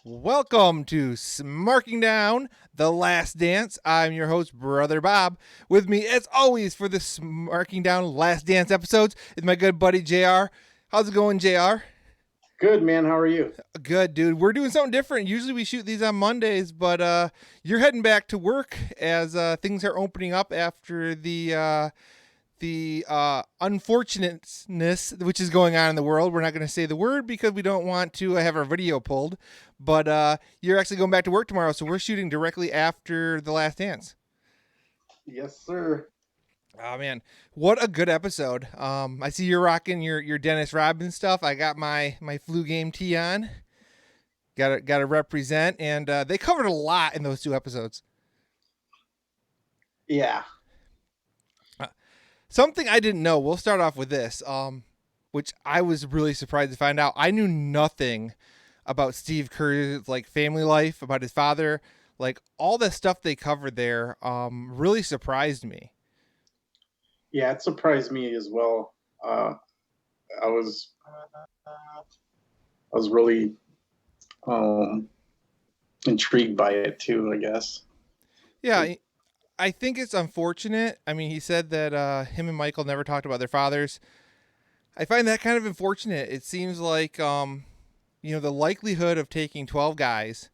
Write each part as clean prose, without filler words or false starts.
Welcome to Smarking Down, The Last Dance. I'm your host, Brother Bob. With me, as always, for the Smarking Down Last Dance episodes is my good buddy, JR. How's it going, JR? Good, man. How are you? Good, dude. We're doing something different. Usually we shoot these on Mondays, but you're heading back to work as things are opening up after the unfortunateness which is going on in the world. We're not going to say the word because we don't want to have our video pulled, but you're actually going back to work tomorrow, so we're shooting directly after The Last Dance. Yes, sir. Oh man, what a good episode. I see you're rocking your Dennis Rodman stuff. I got my flu game tee on. Gotta represent, and they covered a lot in those two episodes. Yeah. Something I didn't know. We'll start off with this, which I was really surprised to find out. I knew nothing about Steve Kerr's family life, about his father, all the stuff they covered there. Really surprised me. Yeah, it surprised me as well. I was really intrigued by it too, I guess. Yeah, I think it's unfortunate. I mean, he said that him and Michael never talked about their fathers. I find that kind of unfortunate. It seems like, the likelihood of taking 12 guys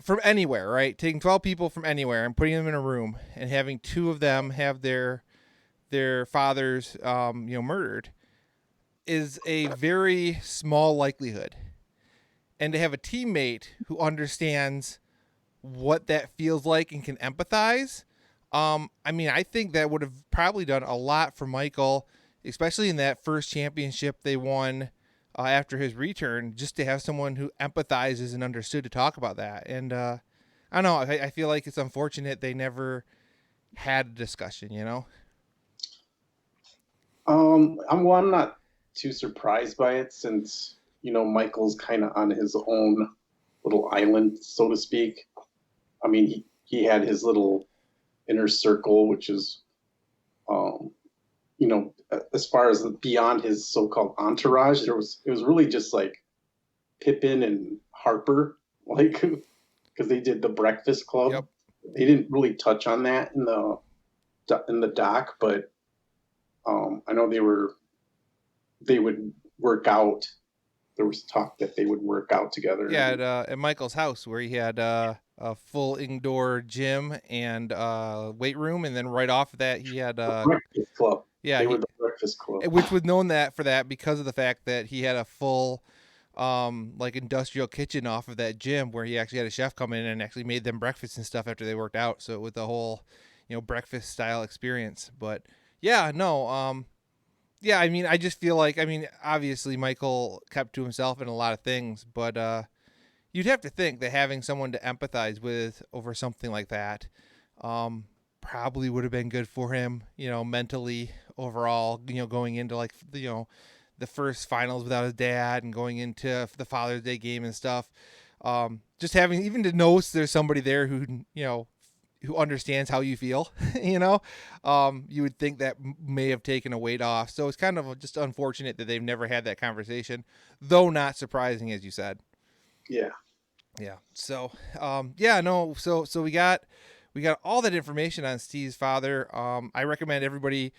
from anywhere, right? Taking 12 people from anywhere and putting them in a room and having two of them have their fathers, murdered is a very small likelihood. And to have a teammate who understands what that feels like and can empathize. I think that would have probably done a lot for Michael, especially in that first championship they won after his return, just to have someone who empathizes and understood to talk about that. And I don't know, I feel like it's unfortunate they never had a discussion, I'm not too surprised by it since, Michael's kind of on his own little island, so to speak. I mean, he had his little inner circle, which is, as far as beyond his so-called entourage, it was really just like Pippin and Harper, because they did the Breakfast Club. Yep. They didn't really touch on that in the doc, but I know they would work out. There was talk that they would work out together. Yeah, at Michael's house where he had a full indoor gym and weight room, and then right off of that he had Breakfast Club. Yeah, they were the Breakfast Club, which was known for that because of the fact that he had a full industrial kitchen off of that gym where he actually had a chef come in and actually made them breakfast and stuff after they worked out. So with the whole breakfast style experience. But yeah, no, yeah, I just feel like, obviously Michael kept to himself in a lot of things, but you'd have to think that having someone to empathize with over something like that probably would have been good for him, mentally overall, going into the first finals without his dad and going into the Father's Day game and stuff. Just having, even to know there's somebody there who understands how you feel, you would think that may have taken a weight off. So it's kind of just unfortunate that they've never had that conversation, though not surprising, as you said. Yeah. Yeah. So, so we got all that information on Steve's father. I recommend everybody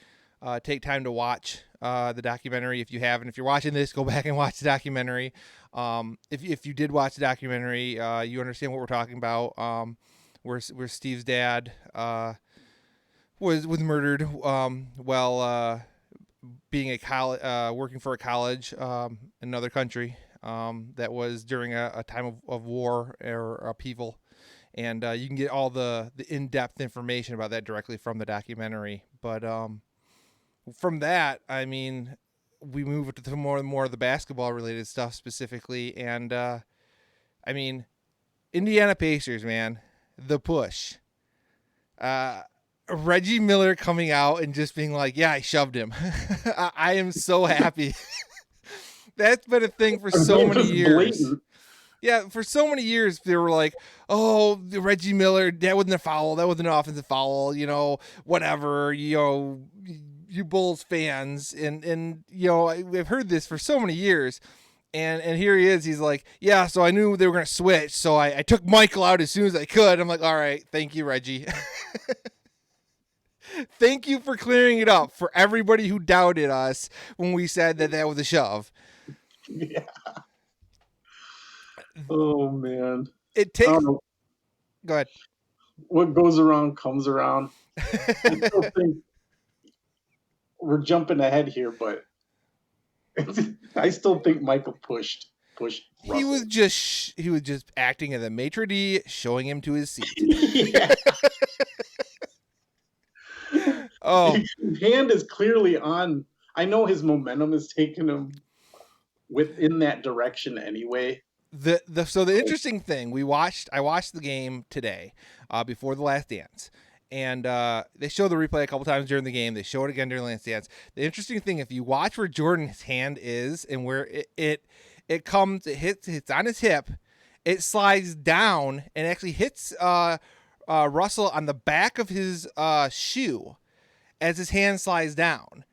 take time to watch the documentary if you haven't. If you're watching this, go back and watch the documentary. If you did watch the documentary, you understand what we're talking about. Where Steve's dad was murdered while being working for a college in another country that was during a time of war or upheaval. And you can get all the in-depth information about that directly from the documentary. But from that, we move to more of the basketball-related stuff specifically. And, Indiana Pacers, man. The push. Reggie Miller coming out and just being like, yeah, I shoved him. I am so happy. That's been a thing for so many years. Blatant. Yeah, for so many years they were like, oh, Reggie Miller, that wasn't a foul. That wasn't an offensive foul. Whatever, you Bulls fans. And I've heard this for so many years. And here he is. He's like, yeah, so I knew they were going to switch. So I took Michael out as soon as I could. I'm like, all right, thank you, Reggie. Thank you for clearing it up for everybody who doubted us when we said that that was a shove. Yeah. Oh man. It takes. Um, Go ahead. what goes around comes around. I still think we're jumping ahead here, but I still think Michael pushed he Russell. was just acting as a maitre d', showing him to his seat. Yeah. Oh, His hand is clearly on. I know his momentum is taking him within that direction anyway. so the interesting thing I watched the game today, before the Last Dance, and they show the replay a couple times during the game. They show it again during the Last Dance. The interesting thing, if you watch where Jordan's hand is and where it comes, it hits on his hip, it slides down and actually hits Russell on the back of his shoe as his hand slides down.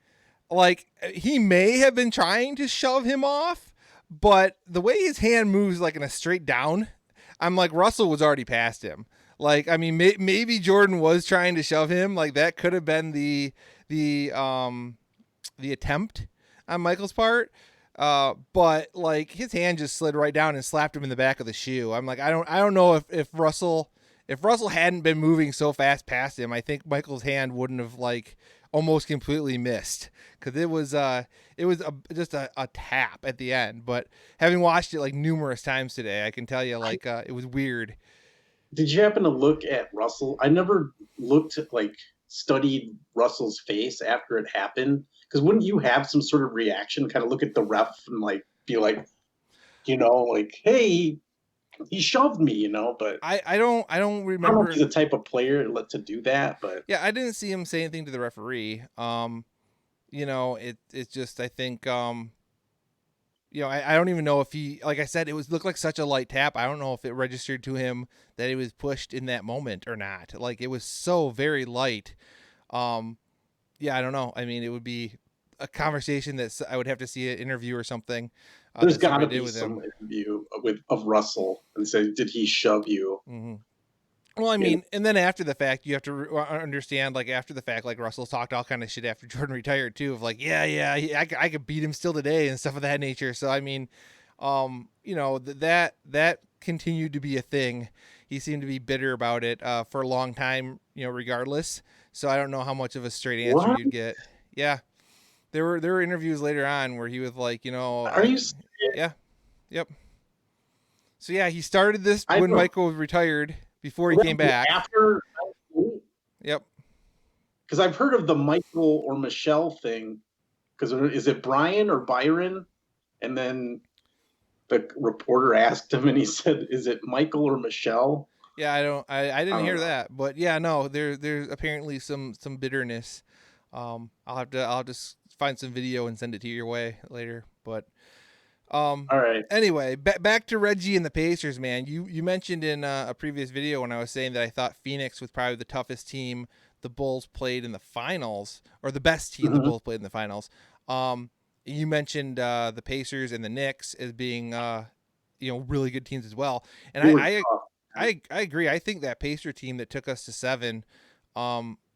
Like, he may have been trying to shove him off, but the way his hand moves, like in a straight down, I'm like, Russell was already past him. Like, I mean, maybe Jordan was trying to shove him. Like, that could have been the attempt on Michael's part. But like, his hand just slid right down and slapped him in the back of the shoe. I'm like, I don't know if Russell hadn't been moving so fast past him, I think Michael's hand wouldn't have like almost completely missed, because it was just a tap at the end. But having watched it like numerous times today, I can tell you like it was weird. Did you happen to look at Russell? I never studied Russell's face after it happened, because wouldn't you have some sort of reaction? Kind of look at the ref and like be like, like, hey, he shoved me, but I don't I don't know remember. if he's the type of player to do that, but Yeah, I didn't see him say anything to the referee. It's just, I think, I don't even know if he, like I said, looked like such a light tap. I don't know if it registered to him that he was pushed in that moment or not. Like, it was so very light. Yeah, I don't know. I mean, it would be a conversation that I would have to see an interview or something. There's got to be some interview of Russell and say, did he shove you? Mm-hmm. Well, I mean, and then after the fact, you have to understand, like, after the fact, like, Russell talked all kind of shit after Jordan retired, too, of like, I could beat him still today and stuff of that nature. So, I mean, that continued to be a thing. He seemed to be bitter about it for a long time, regardless. So I don't know how much of a straight answer you'd get. Yeah. There were interviews later on where he was like, Are you serious? Yeah. Yep. So, yeah, he started this when Michael was retired, before he came back. After. Yep. Because I've heard of the Michael or Michelle thing. Because is it Brian or Byron? And then the reporter asked him, and he said, "Is it Michael or Michelle?" Yeah, I didn't hear that, but yeah, no, there's apparently some bitterness. I'll just find some video and send it to your way later. But all right. Anyway, back to Reggie and the Pacers, man. You mentioned in a previous video when I was saying that I thought Phoenix was probably the toughest team the Bulls played in the finals, or the best team the Bulls played in the finals. You mentioned the Pacers and the Knicks as being really good teams as well, and I agree. I think that Pacer team that took us to 7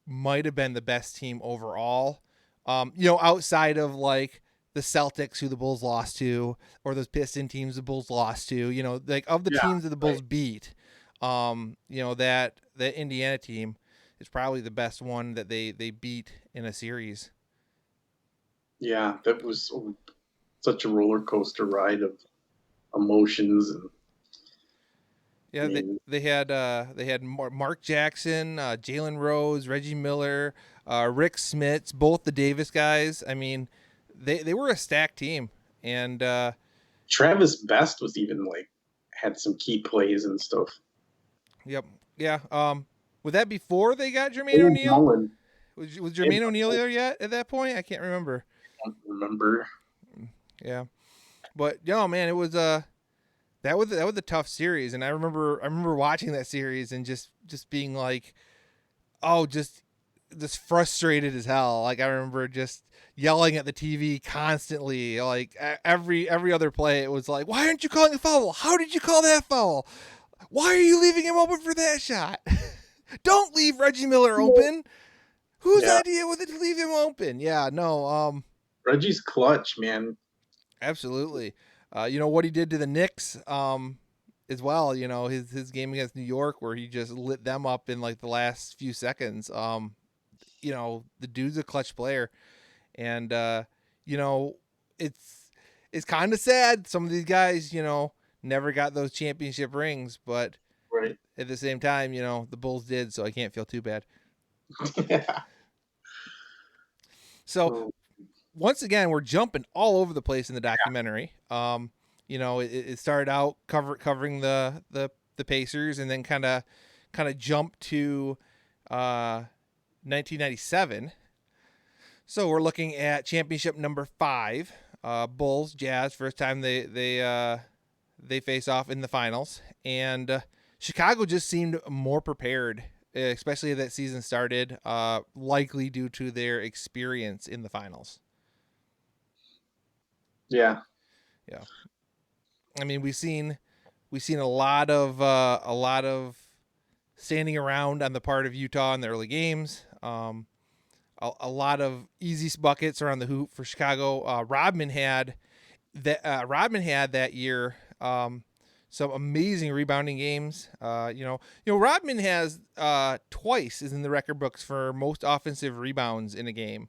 might have been the best team overall. Outside of like the Celtics, who the Bulls lost to, or those Piston teams the Bulls lost to, like of the teams that the Bulls beat, that Indiana team is probably the best one that they beat in a series. Yeah, that was such a roller coaster ride of emotions. And yeah, they had Mark Jackson, Jalen Rose, Reggie Miller, Rick Smits, both the Davis guys. I mean, they were a stacked team, and Travis Best was even had some key plays and stuff. Yep. Yeah. Was that before they got Jermaine O'Neal? Was Jermaine O'Neal there yet at that point? I can't remember. I don't remember. Yeah, but man, it was that was a tough series, and I remember watching that series and just being like, oh, just just frustrated as hell. Like I remember just yelling at the TV constantly. Like every other play, it was like, "Why aren't you calling a foul? How did you call that foul? Why are you leaving him open for that shot? Don't leave Reggie Miller open. Whose Yeah, idea was it to leave him open?" Yeah, no, Reggie's clutch, man. absolutely. You know what he did to the Knicks, as well. You know his game against New York, where he just lit them up in like the last few seconds. You know the dude's a clutch player, and you know it's kind of sad. Some of these guys, you know, never got those championship rings, but Right. at the same time, you know, the Bulls did, so I can't feel too bad. Yeah. So Oh, once again, we're jumping all over the place in the documentary. You know, it started out covering the Pacers, and then kind of jumped to 1997. So we're looking at championship number 5, Bulls Jazz. First time they face off in the finals, and Chicago just seemed more prepared, especially as that season started. Likely due to their experience in the finals. yeah. Yeah, I mean we've seen a lot of standing around on the part of Utah in the early games. A lot of easy buckets around the hoop for Chicago. Rodman had that year. Some amazing rebounding games. Rodman has twice is in the record books for most offensive rebounds in a game.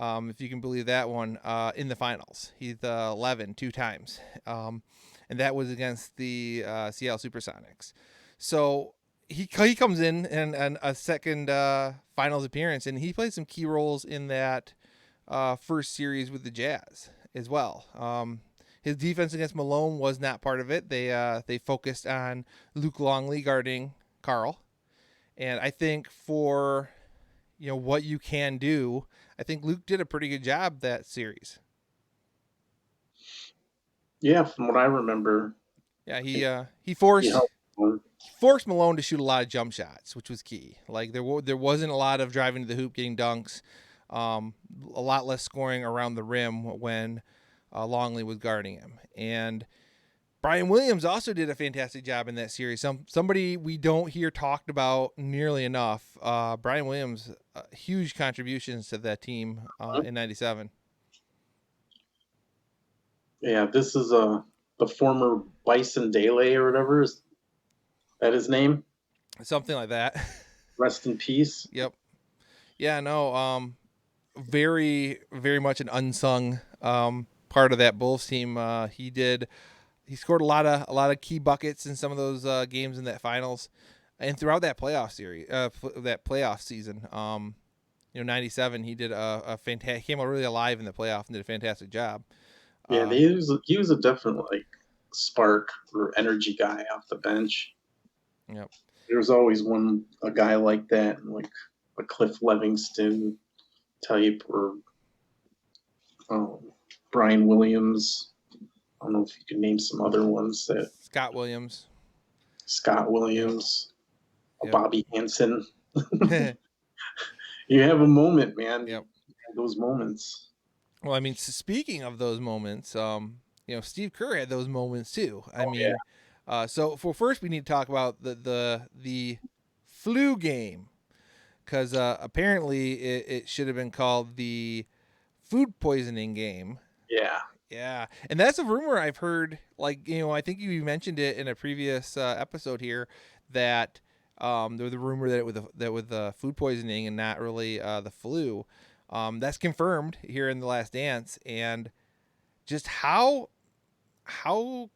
If you can believe that one, in the finals. He's 11 two times. And that was against the Seattle Supersonics. So he comes in and a second finals appearance, and he played some key roles in that first series with the Jazz as well. His defense against Malone was not part of it. They focused on Luke Longley guarding Carl, and I think for what you can do, I think Luke did a pretty good job that series. Yeah, from what I remember, Yeah, he, he he forced helped one. forced Malone to shoot a lot of jump shots, which was key. Like there wasn't a lot of driving to the hoop, getting dunks, a lot less scoring around the rim when Longley was guarding him. And Brian Williams also did a fantastic job in that series. Somebody we don't hear talked about nearly enough. Brian Williams, huge contributions to that team in '97. Yeah, this is the former Bison Dele or whatever. Is that his name? Something like that. Rest in peace. Yep. Yeah. No. Very, very much an unsung part of that Bulls team. He scored a lot of key buckets in some of those games in that finals, and throughout that playoff series, that playoff season. '97, he did a fantastic. Came out really alive in the playoff and did a fantastic job. Yeah, Uh, he was a definite like spark or energy guy off the bench. yep. There's always a guy like that, like a Cliff Levingston type or um, Brian Williams. I don't know if you can name some other ones that Scott Williams. Scott Yep. Williams, Yep. Bobby Hansen. You have a moment, man. You Yep. have those moments. Well, I mean, speaking of those moments, Steve Kerr had those moments too. I Oh yeah, mean, so for first we need to talk about the flu game, because apparently it should have been called the food poisoning game. yeah, Yeah, and that's a rumor I've heard. Like, I think you mentioned it in a previous episode here that there was a rumor that with food poisoning and not really the flu. That's confirmed here in The Last Dance, and just how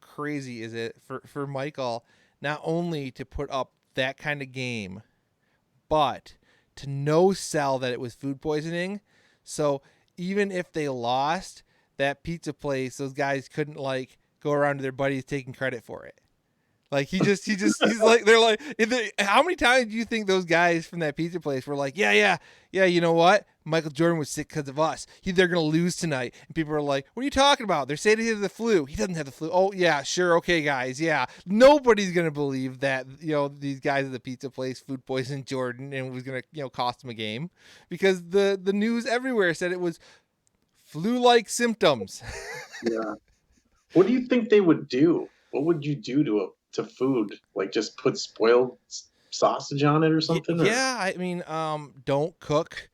crazy is it for Michael not only to put up that kind of game, but to no sell that it was food poisoning. So even if they lost that pizza place, those guys couldn't like go around to their buddies taking credit for it. Like he's like they're like how many times do you think those guys from that pizza place were like, yeah, you know what? Michael Jordan was sick because of us. They're gonna lose tonight, and people are like, "What are you talking about? They're saying he has the flu. He doesn't have the flu." Oh yeah, sure, okay, guys, yeah. Nobody's gonna believe that these guys at the pizza place food poisoned Jordan and was gonna cost him a game, because the news everywhere said it was flu-like symptoms. Yeah. What do you think they would do? What would you do to food? Like just put spoiled sausage on it or something, or Yeah, I mean, don't cook.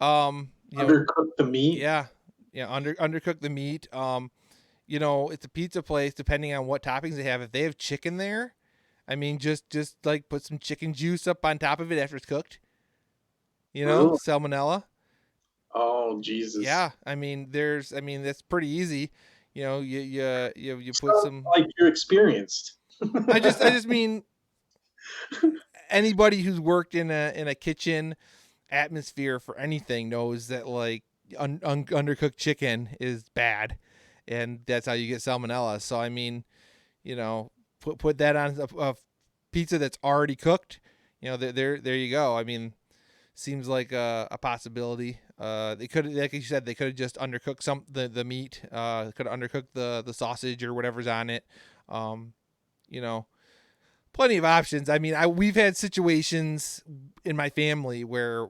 undercook the meat? Yeah, yeah, undercook the meat. It's a pizza place. Depending on what toppings they have, if they have chicken there, I mean, just like put some chicken juice up on top of it after it's cooked. Really? Salmonella. Oh, Jesus. Yeah, I mean, that's pretty easy. You put Sounds some. like you're experienced. I just mean anybody who's worked in a kitchen atmosphere for anything knows that like undercooked chicken is bad, and that's how you get salmonella. So I mean, put that on a pizza that's already cooked. There you go. I mean, seems like a possibility. They could, like you said, they could have just undercooked the meat. Could have undercooked the sausage or whatever's on it. You know, Plenty of options. I mean, we've had situations in my family where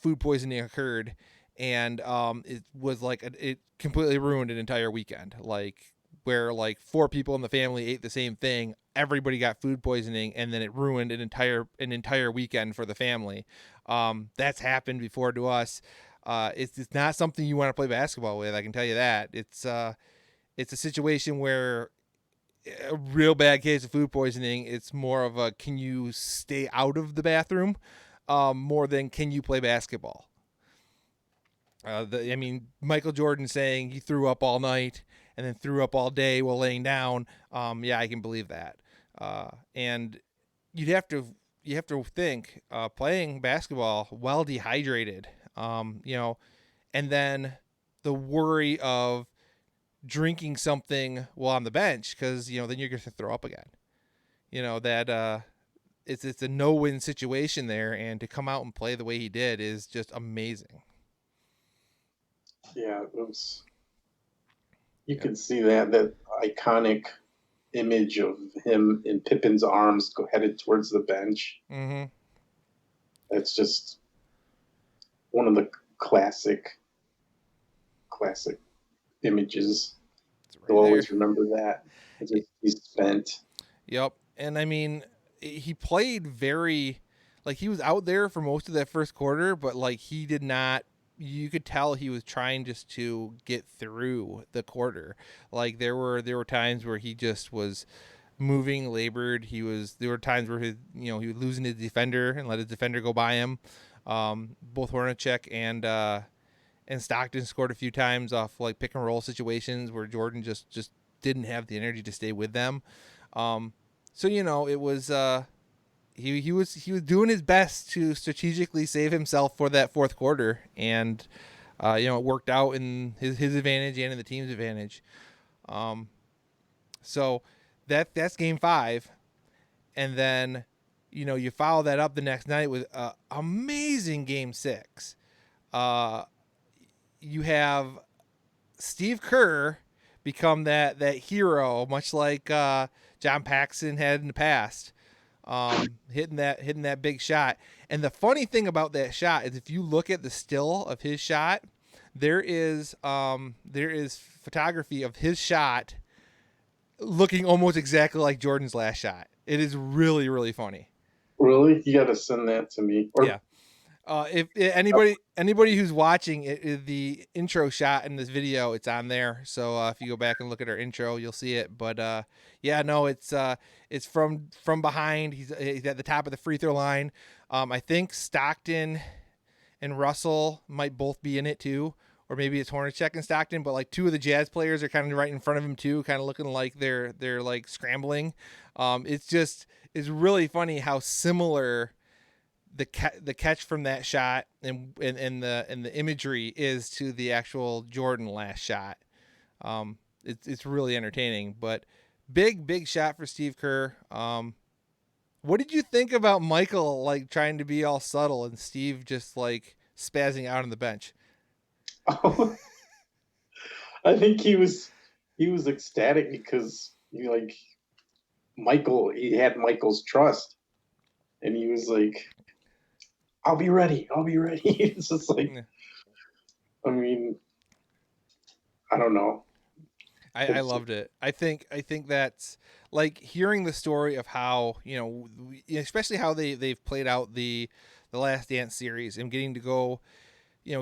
food poisoning occurred, and it was like it completely ruined an entire weekend. Like where like four people in the family ate the same thing, everybody got food poisoning, and then it ruined an entire weekend for the family. That's happened before to us. It's not something you want to play basketball with. I can tell you that. It's a situation where a real bad case of food poisoning, it's more of a can you stay out of the bathroom, more than can you play basketball. Michael Jordan saying he threw up all night and then threw up all day while laying down. Yeah, I can believe that. And you'd have to you have to think playing basketball while dehydrated. And then the worry of drinking something while on the bench, because then you're going to throw up again. That it's a no-win situation there, and to come out and play the way he did is just amazing. Yeah, it was. You Yep. could see that iconic image of him in Pippin's arms headed towards the bench. Mm-hmm. It's just one of the classic images. It's right You'll there. always remember that. He's spent. Yep. And I mean, he played very, like, he was out there for most of that first quarter, but like he did not. You could tell he was trying just to get through the quarter. Like there were times where he just was moving, labored. There were times where he was losing his defender and let his defender go by him. Both Hornacek and Stockton scored a few times off like pick and roll situations where Jordan just didn't have the energy to stay with them. So it was he was doing his best to strategically save himself for that fourth quarter, and it worked out in his advantage and in the team's advantage. So that's game 5, and then you follow that up the next night with amazing game 6. You have Steve Kerr become that hero, much like John Paxson had in the past, hitting that big shot. And the funny thing about that shot is, if you look at the still of his shot, there is photography of his shot looking almost exactly like Jordan's last shot. It is really, really funny. Really, you got to send that to me. Or Yeah. If anybody who's watching the intro shot in this video, it's on there. So if you go back and look at our intro, you'll see it. But yeah, no, it's from behind. He's at the top of the free throw line. I think Stockton and Russell might both be in it too, or maybe it's Hornacek and Stockton. But like two of the Jazz players are kind of right in front of him too, kind of looking like they're like scrambling. It's really funny how similar the catch from that shot and the imagery is to the actual Jordan last shot. It's really entertaining, but big shot for Steve Kerr. What did you think about Michael like trying to be all subtle and Steve just like spazzing out on the bench? Oh, I think he was ecstatic because like he had Michael's trust, and he was like, "I'll be ready. I'll be ready." It's just like, Yeah. I mean, I don't know. I It's loved it. I think that's like hearing the story of how especially how they've played out the Last Dance series and getting to go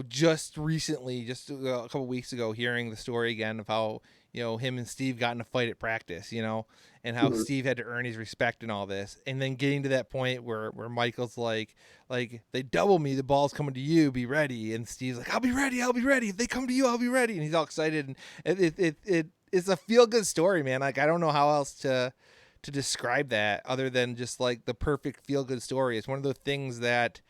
just recently, just a couple weeks ago, hearing the story again of how him and Steve got in a fight at practice, and how Mhm. Steve had to earn his respect and all this, and then getting to that point where Michael's like they double me, the ball's coming to you, be ready, and Steve's like, I'll be ready, if they come to you, I'll be ready, and he's all excited, and it's a feel good story, man. Like I don't know how else to describe that other than just like the perfect feel good story. It's one of those things that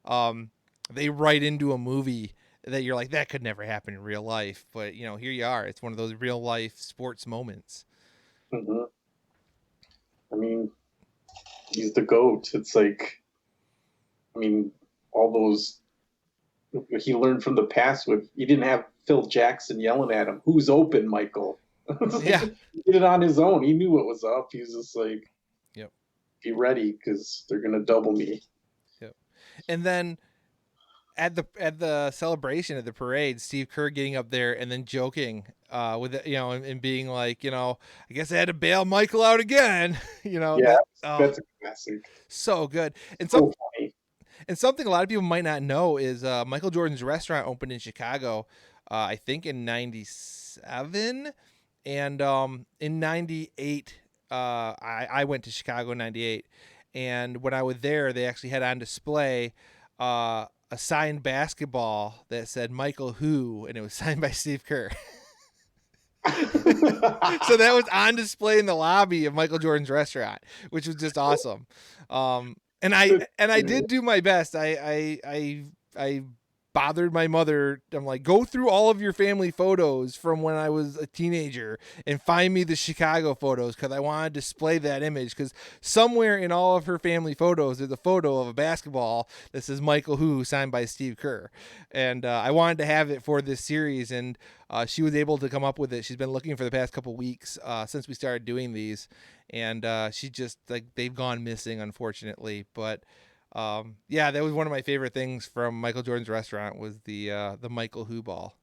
um they write into a movie that you're like that could never happen in real life, but here you are. It's one of those real life sports moments. Mhm. I mean, he's the GOAT. It's like, I mean, all those he learned from the past with he didn't have Phil Jackson yelling at him, "Who's open, Michael?" It's like Yeah. he did it on his own. He knew what was up. He was just like, Yep. "Be ready, because they're gonna double me." Yep. And then at the celebration at the parade, Steve Kerr getting up there and then joking with it, and being like, I guess I had to bail Michael out again. Yeah, That that's a classic. so good. And So funny. something a lot of people might not know is Michael Jordan's restaurant opened in Chicago, I think in '97, and in '98, I went to Chicago in '98, and when I was there, they actually had on display a signed basketball that said Michael Who, and it was signed by Steve Kerr. So that was on display in the lobby of Michael Jordan's restaurant, which was just awesome. And I did do my best. I bothered my mother. I'm like, go through all of your family photos from when I was a teenager and find me the Chicago photos because I want to display that image. Because somewhere in all of her family photos, there's a photo of a basketball that says Michael Who, signed by Steve Kerr, and I wanted to have it for this series, and she was able to come up with it. She's been looking for the past couple weeks since we started doing these, and she just like they've gone missing, unfortunately, but. Yeah, that was one of my favorite things from Michael Jordan's restaurant was the Michael Who ball.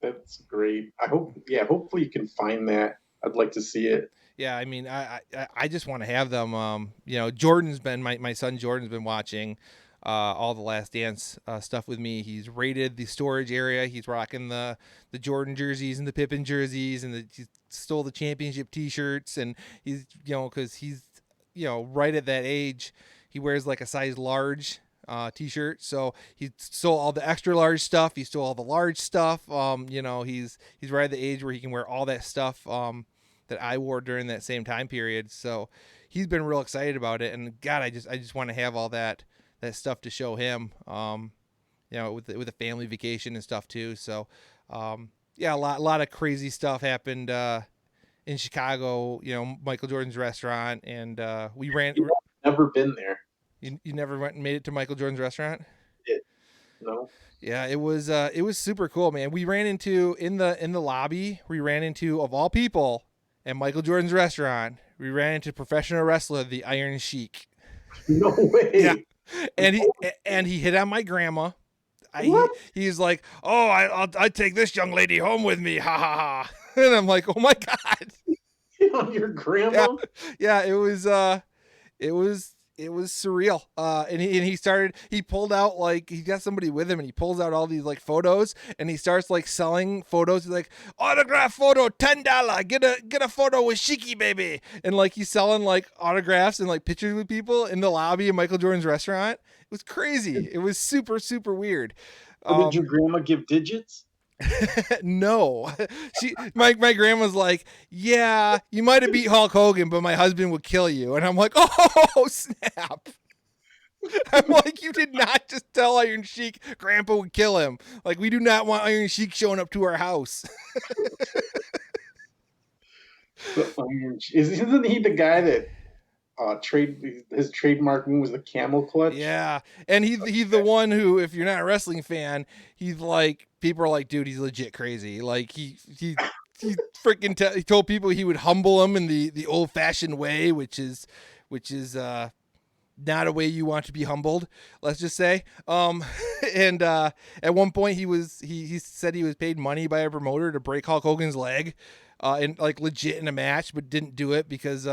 That's great. I hope, yeah, hopefully you can find that. I'd like to see it. Yeah, I mean, I just want to have them. Jordan's been my son Jordan's been watching all the Last Dance stuff with me. He's raided the storage area. He's rocking the Jordan jerseys and the Pippen jerseys, and he stole the championship T-shirts. And he's because he's right at that age, he wears like a size large T-shirt. So he stole all the extra large stuff. He stole all the large stuff. He's right at the age where he can wear all that stuff. That I wore during that same time period. So he's been real excited about it. And God, I just want to have all that stuff to show him. With a family vacation and stuff too. So yeah, a lot of crazy stuff happened in Chicago. Michael Jordan's restaurant, and we ran. You've never been there. You never went and made it to Michael Jordan's restaurant? It, no. Yeah, it was super cool, man. We ran into in the lobby. We ran into of all people at Michael Jordan's restaurant. We ran into professional wrestler the Iron Sheik. No Yeah, way. and he hit on my grandma. What? He's like, oh, I'd take this young lady home with me, ha ha ha. And I'm like, oh my god. On your Yeah, grandma? yeah. It was surreal. He pulled out like he got somebody with him and he pulls out all these like photos and he starts like selling photos. He's like, autograph photo, $10. Get a photo with Shiki baby. And like he's selling like autographs and like pictures with people in the lobby of Michael Jordan's restaurant. It was crazy. It was super, super weird. Or did your grandma give digits? No, my grandma's like, yeah, you might have beat Hulk Hogan, but my husband would kill you. And I'm like, oh snap. I'm like, you did not just tell Iron Sheik Grandpa would kill him. Like, we do not want Iron Sheik showing up to our house. Isn't he the guy that his trademark move was the camel clutch? Yeah, and he's the one who, if you're not a wrestling fan, he's like, people are like, dude, he's legit crazy. Like he freaking he told people he would humble them in the old fashioned way, which is not a way you want to be humbled, let's just say. And at one point he said he was paid money by a promoter to break Hulk Hogan's leg, and like legit in a match, but didn't do it because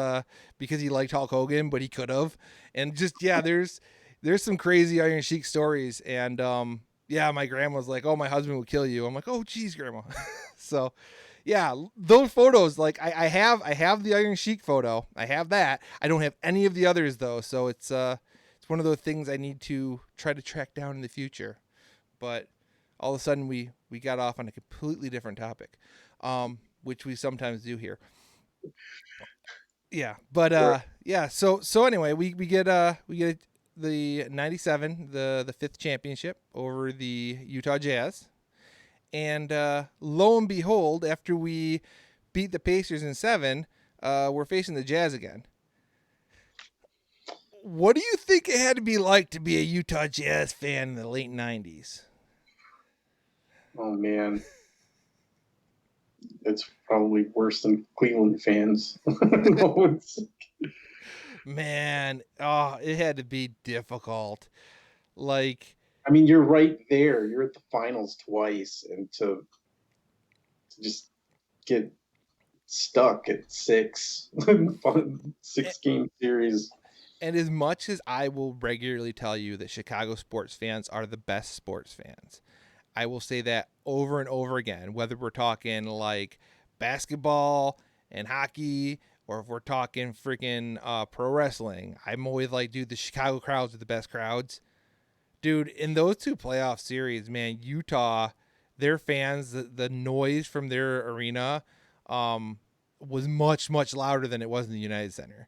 he liked Hulk Hogan, but he could have. And just, yeah, there's some crazy Iron Sheik stories. And yeah, my grandma's like, oh, my husband would kill you. I'm like, oh geez, grandma. So yeah, those photos, like I have the Iron Sheik photo. I have that. I don't have any of the others though, so it's one of those things I need to try to track down in the future. But all of a sudden we got off on a completely different topic, which we sometimes do here. Yeah, but yeah. So anyway, we get the '97, the fifth championship over the Utah Jazz. And lo and behold, after we beat the Pacers in 7, we're facing the Jazz again. What do you think it had to be like to be a Utah Jazz fan in the late '90s? Oh man, it's probably worse than Cleveland fans. No, Man, oh, it had to be difficult. Like, I mean, you're right there. You're at the finals twice, and to just get stuck at 6, 6 game series. and as much as I will regularly tell you that Chicago sports fans are the best sports fans, I will say that over and over again, whether we're talking like basketball and hockey, or if we're talking freaking pro wrestling. I'm always like, dude, the Chicago crowds are the best crowds. Dude, in those two playoff series, man, Utah, their fans, the noise from their arena was much, much louder than it was in the United Center.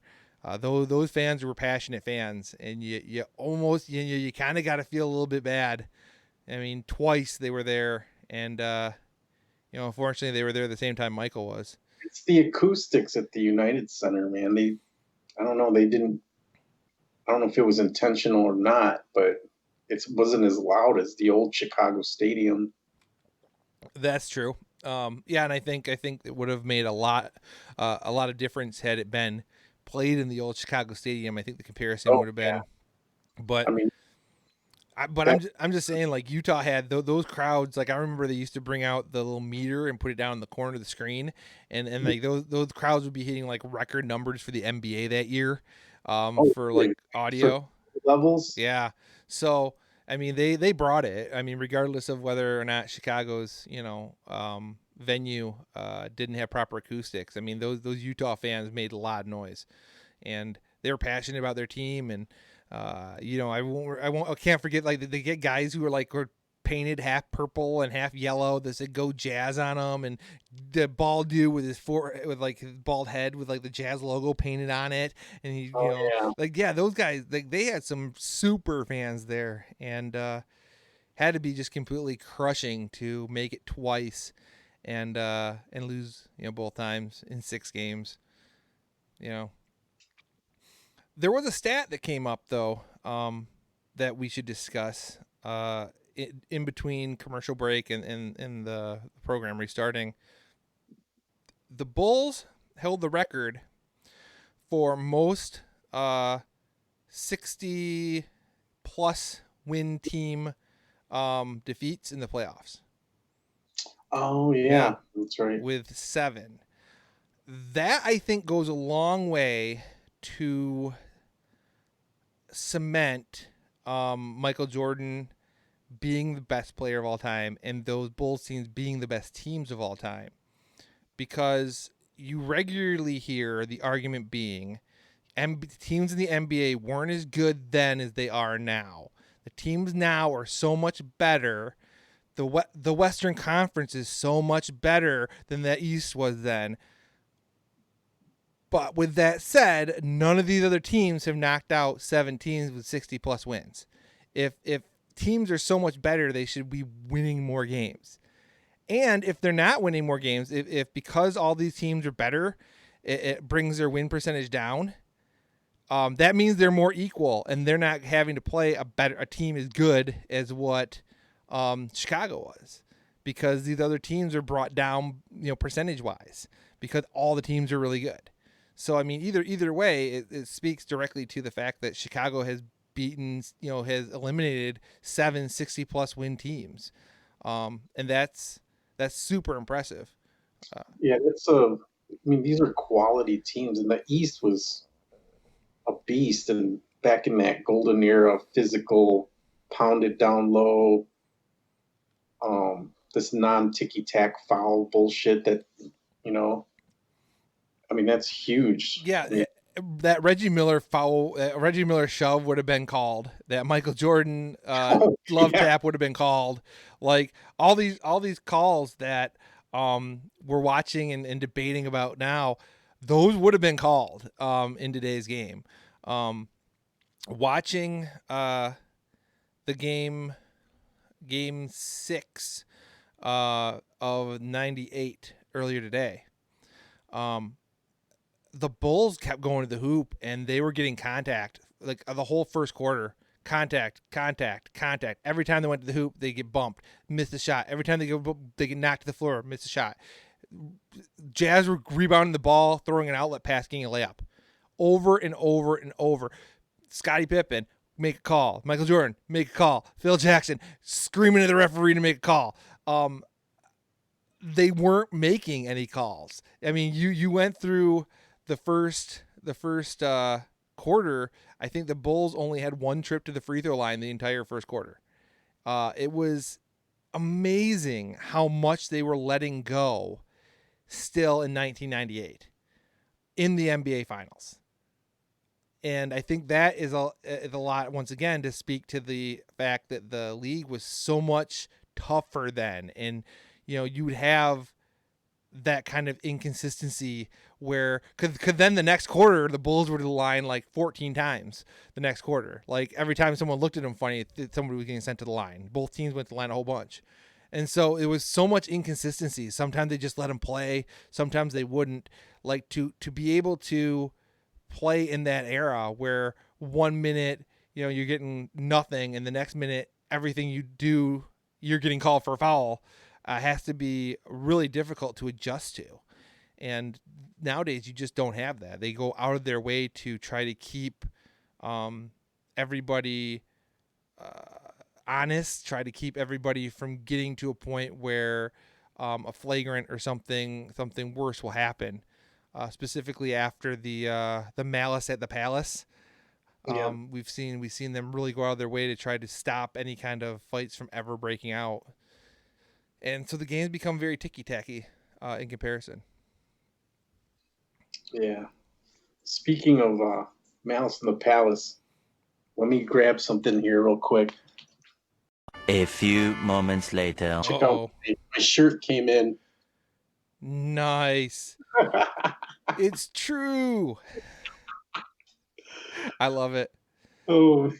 Those fans were passionate fans, and you almost, you kind of got to feel a little bit bad. I mean, twice they were there, and unfortunately, they were there at the same time Michael was. It's the acoustics at the United Center, man. I don't know, they didn't. I don't know if it was intentional or not, but it wasn't as loud as the old Chicago Stadium. That's true. Yeah, and I think it would have made a lot of difference had it been played in the old Chicago Stadium. I think the comparison Oh would have yeah, been, but I mean, I'm just saying, like, Utah had those crowds. Like, I remember they used to bring out the little meter and put it down in the corner of the screen, and like those crowds would be hitting like record numbers for the NBA that year, for like for audio. levels. Yeah. So I mean, they brought it. I mean, regardless of whether or not Chicago's venue didn't have proper acoustics. I mean, those Utah fans made a lot of noise, and they were passionate about their team. And I can't forget, like, they get guys who were painted half purple and half yellow that said "Go Jazz" on them, and the bald dude with his bald head with like the Jazz logo painted on it, and he, Oh yeah, like, yeah, those guys, like, they had some super fans there, and had to be just completely crushing to make it twice, and lose, both times in 6 games. You know, there was a stat that came up though, that we should discuss. In between commercial break and the program restarting, the Bulls held the record for most 60 plus win team defeats in the playoffs. oh with yeah, that's right. with 7. That, I think, goes a long way to cement Michael Jordan being the best player of all time, and those Bulls teams being the best teams of all time. Because you regularly hear the argument being, teams in the NBA weren't as good then as they are now. The teams now are so much better. The Western Conference is so much better than the East was then. But with that said, none of these other teams have knocked out 7 teams with 60 plus wins. If teams are so much better, they should be winning more games. And if they're not winning more games, if because all these teams are better, it brings their win percentage down. That means they're more equal, and they're not having to play a team as good as what Chicago was, because these other teams are brought down, percentage wise, because all the teams are really good. So I mean, either way, it speaks directly to the fact that Chicago has beaten, has eliminated 7 60+ win teams, and that's super impressive. Yeah, I mean, these are quality teams, and the East was a beast. And back in that golden era, physical, pounded down low, this non-ticky tack foul bullshit that, you know, I mean, that's huge. Yeah, I mean, that Reggie Miller foul, Reggie Miller shove would have been called. That Michael Jordan love yeah, tap would have been called. Like all these calls that we're watching and debating about now, those would have been called in today's game. Watching the game 6 of '98 earlier today. The Bulls kept going to the hoop, and they were getting contact like the whole first quarter. Contact. Every time they went to the hoop, they get bumped, miss a shot. Every time they get knocked to the floor, miss a shot. Jazz were rebounding the ball, throwing an outlet pass, getting a layup, over and over and over. Scottie Pippen, make a call. Michael Jordan, make a call. Phil Jackson screaming at the referee to make a call. They weren't making any calls. I mean, you went through the first quarter. I think the Bulls only had one trip to the free throw line the entire first quarter. It was amazing how much they were letting go still in 1998 in the NBA Finals. And I think that is a lot, once again, to speak to the fact that the league was so much tougher then. And, you would have that kind of inconsistency where could then the next quarter the Bulls were to the line like 14 times the next quarter. Like every time someone looked at them funny, somebody was getting sent to the line. Both teams went to the line a whole bunch. And so it was so much inconsistency. Sometimes they just let them play, sometimes they wouldn't. Like to be able to play in that era where 1 minute, you're getting nothing, and the next minute everything you do you're getting called for a foul, has to be really difficult to adjust to. And nowadays you just don't have that. They go out of their way to try to keep everybody honest, try to keep everybody from getting to a point where a flagrant or something worse will happen. Specifically after the malice at the Palace, yeah, we've seen them really go out of their way to try to stop any kind of fights from ever breaking out. And so the games become very ticky-tacky in comparison. yeah. Speaking of Malice in the Palace, let me grab something here real quick. A few moments later. Check out my shirt came in. Nice. It's true. I love it. Oh,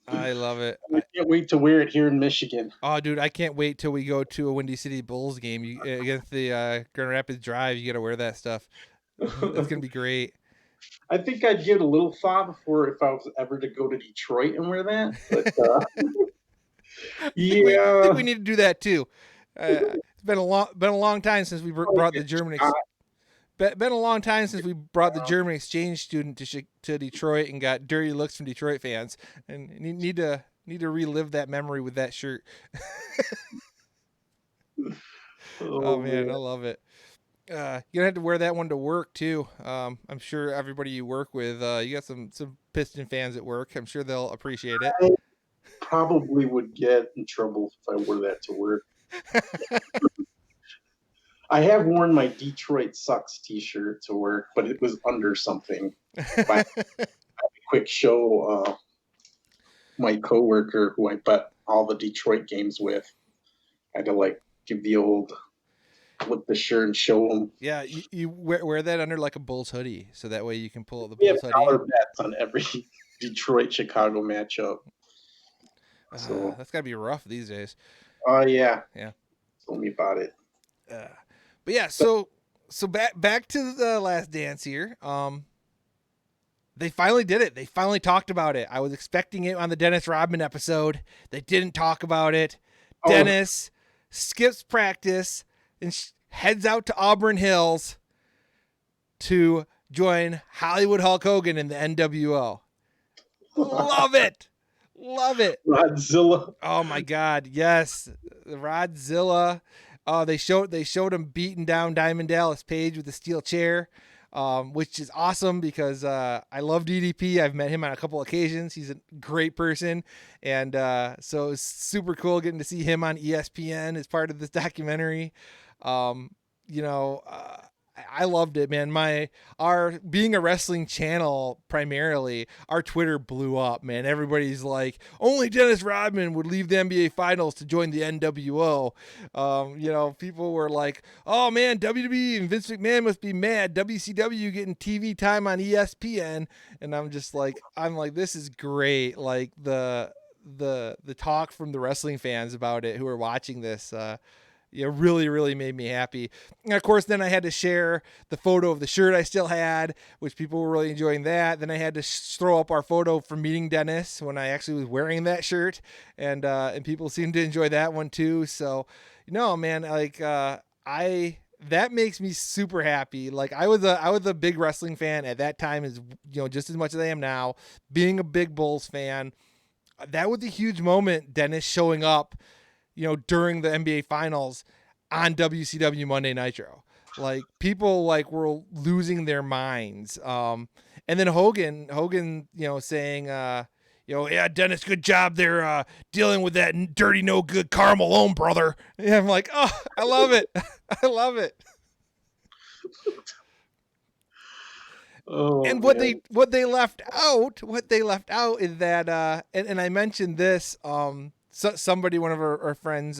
I love it. I can't wait to wear it here in Michigan. Oh, dude, I can't wait till we go to a Windy City Bulls game against the Grand Rapids Drive. You got to wear that stuff. It's gonna be great. I think I'd give it a little thought before if I was ever to go to Detroit and wear that. But I think we need to do that too. It's been a long time since we brought the German. Been a long time since we brought the German exchange student to Detroit and got dirty looks from Detroit fans, and need to relive that memory with that shirt. Oh man, I love it. You're gonna have to wear that one to work too. I'm sure everybody you work with, you got some Piston fans at work. I'm sure they'll appreciate it. I probably would get in trouble if I wore that to work. I have worn my Detroit Sucks t-shirt to work, but it was under something. By a quick show, my coworker who I bet all the Detroit games with, I had to give the old flip the shirt and show them. Yeah, you wear that under like a Bulls hoodie, so that way you can pull out the We Bulls have hoodie. dollar bets on every Detroit Chicago matchup. So that's gotta be rough these days. oh yeah. Yeah. Tell me about it. But yeah, so So back to the Last Dance here. They finally did it. They finally talked about it. I was expecting it on the Dennis Rodman episode. They didn't talk about it. Oh. Dennis skips practice and heads out to Auburn Hills to join Hollywood Hulk Hogan in the NWO. Love it. Love it. Rodzilla. Oh my God. Yes. Rodzilla. They showed him beating down Diamond Dallas Page with a steel chair, which is awesome because I love DDP. I've met him on a couple occasions. He's a great person. And so it's super cool getting to see him on ESPN as part of this documentary. I loved it, man. Our being a wrestling channel primarily, our Twitter blew up, man. Everybody's like, only Dennis Rodman would leave the NBA Finals to join the NWO. People were like, oh man, WWE and Vince McMahon must be mad. WCW getting TV time on ESPN, and I'm like, this is great. Like the talk from the wrestling fans about it who are watching this. Really, really made me happy. And of course, then I had to share the photo of the shirt I still had, which people were really enjoying that. Then I had to throw up our photo from meeting Dennis when I actually was wearing that shirt, and people seemed to enjoy that one too. So, man, that makes me super happy. Like I was a big wrestling fan at that time, as just as much as I am now. Being a big Bulls fan, that was a huge moment. Dennis showing up, during the NBA Finals on WCW Monday Nitro. Like people were losing their minds. And then Hogan, saying, yeah, Dennis, good job there dealing with that dirty, no good Karl Malone, brother. And I'm like, oh, I love it. I love it. Oh, and what they left out is that, and I mentioned this, somebody, one of our friends,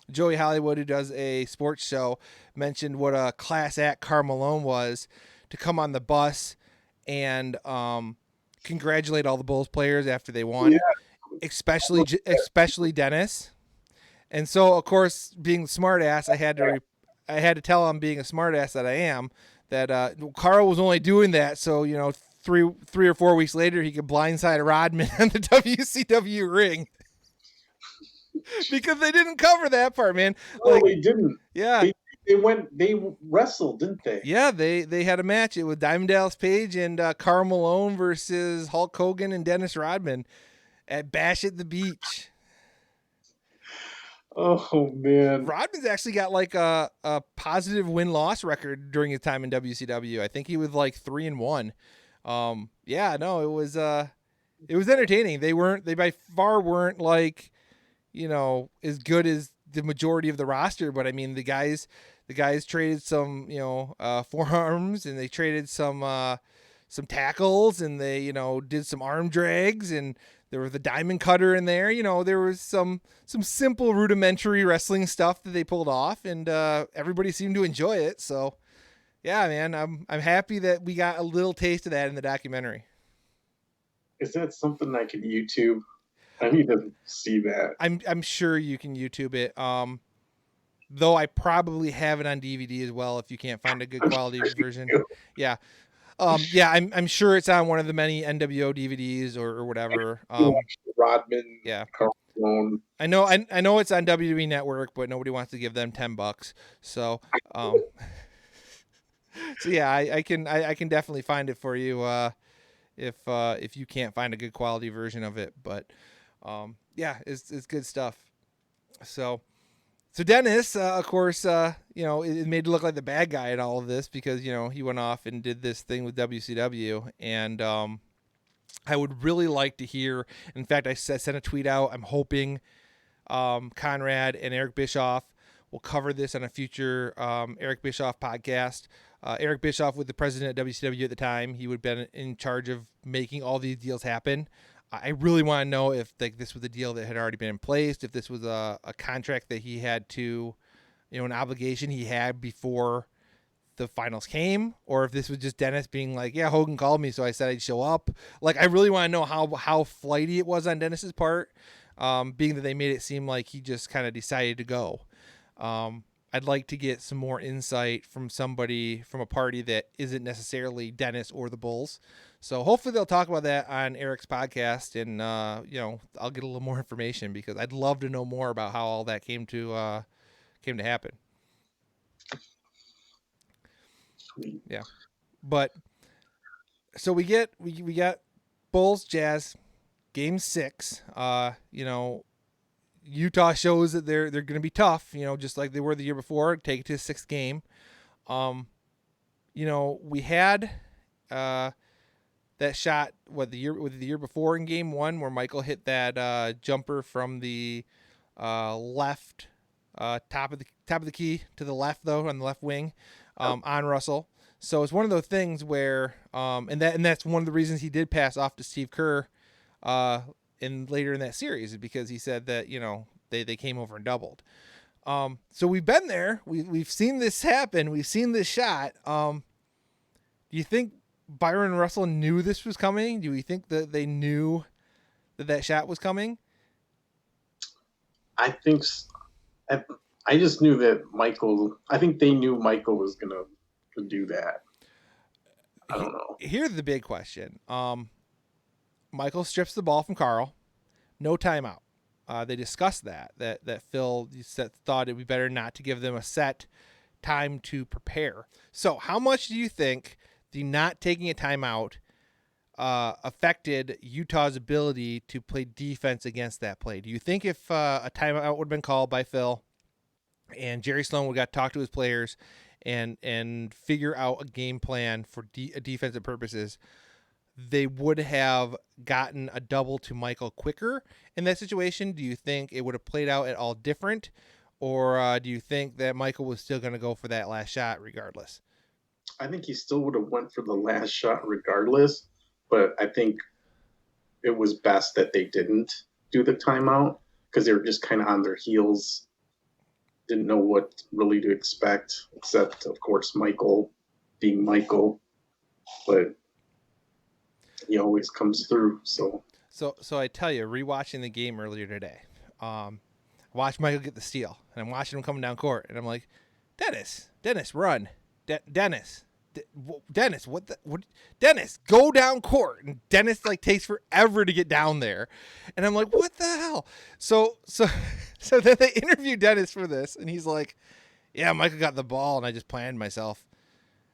Joey Hollywood, who does a sports show, mentioned what a class act Karl Malone was to come on the bus and congratulate all the Bulls players after they won, especially Dennis. And so, of course, being the smart ass, I had to tell him, being a smart ass that I am, that Karl was only doing that so 3 or 4 weeks later he could blindside Rodman on the WCW ring. Because they didn't cover that part, man. They didn't. Yeah. They wrestled, didn't they? Yeah, they had a match. It was Diamond Dallas Page and Karl Malone versus Hulk Hogan and Dennis Rodman at Bash at the Beach. Oh, man. Rodman's actually got like a positive win-loss record during his time in WCW. I think he was like 3-1. It was entertaining. They by far weren't like, as good as the majority of the roster, but I mean, the guys traded some, forearms, and they traded some tackles, and they, did some arm drags, and there was the diamond cutter in there. There was some simple rudimentary wrestling stuff that they pulled off, and everybody seemed to enjoy it. So yeah, man, I'm happy that we got a little taste of that in the documentary. Is that something I could YouTube? I need to see that. I'm sure you can YouTube it. Though I probably have it on DVD as well if you can't find a good quality version. Yeah. I'm sure it's on one of the many NWO DVDs or whatever. Rodman. Yeah. Karl Malone. I know it's on WWE Network, but nobody wants to give them $10. So, so yeah, I can definitely find it for you if you can't find a good quality version of it. But it's good stuff. So Dennis, of course, it made it look like the bad guy in all of this because, he went off and did this thing with WCW. And I would really like to hear, in fact, I sent a tweet out. I'm hoping Conrad and Eric Bischoff will cover this on a future Eric Bischoff podcast. Eric Bischoff was the president of WCW at the time. He would have been in charge of making all these deals happen. I really want to know if this was a deal that had already been in place, if this was a contract that he had to, an obligation he had before the finals came, or if this was just Dennis being like, yeah, Hogan called me, so I said I'd show up. Like, I really want to know how flighty it was on Dennis's part, being that they made it seem like he just kind of decided to go. I'd like to get some more insight from somebody from a party that isn't necessarily Dennis or the Bulls. So hopefully they'll talk about that on Eric's podcast, and I'll get a little more information because I'd love to know more about how all that came to happen. Sweet. Yeah, but so we got Bulls Jazz game 6. Utah shows that they're going to be tough, just like they were the year before. Take it to the 6th game. We had that shot the year before in game 1 where Michael hit that jumper from the left top of the key to the left, though, on the left wing on Russell. So it's one of those things where and that's one of the reasons he did pass off to Steve Kerr later in that series, is because he said that they came over and doubled. So we've been there. We've seen this happen. We've seen this shot. Do you think Byron Russell knew this was coming? Do you think that they knew that shot was coming? I think I just knew that I think they knew Michael was going to do that. I don't know. Here's the big question. Michael strips the ball from Carl. No timeout. They discussed that Phil thought it'd be better not to give them a set time to prepare. So how much do you think the not taking a timeout affected Utah's ability to play defense against that play? Do you think if a timeout would have been called by Phil and Jerry Sloan would have got to talk to his players and figure out a game plan for defensive purposes, they would have gotten a double to Michael quicker in that situation? Do you think it would have played out at all different? Or do you think that Michael was still going to go for that last shot regardless? I think he still would have went for the last shot regardless, but I think it was best that they didn't do the timeout because they were just kind of on their heels, didn't know what really to expect, except, of course, Michael being Michael. But he always comes through. So I tell you, rewatching the game earlier today, watch Michael get the steal, and I'm watching him coming down court, and I'm like, Dennis, run, Dennis, Dennis, go down court, and Dennis takes forever to get down there, and I'm like, what the hell? So then they interview Dennis for this, and he's like, yeah, Michael got the ball, and I just planned myself.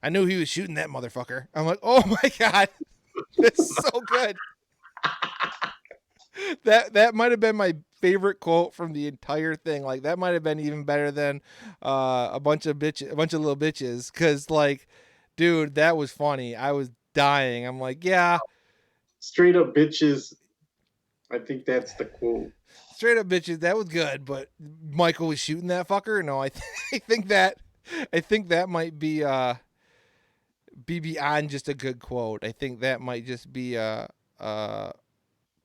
I knew he was shooting that motherfucker. I'm like, oh my god. That's so good. That might have been my favorite quote from the entire thing. That might have been even better than a bunch of little bitches. Cause dude, that was funny. I was dying. I'm like, yeah. Straight up bitches. I think that's the quote. Straight up bitches. That was good. But Michael was shooting that fucker. No, I think that might be beyond just a good quote. I think that might just be a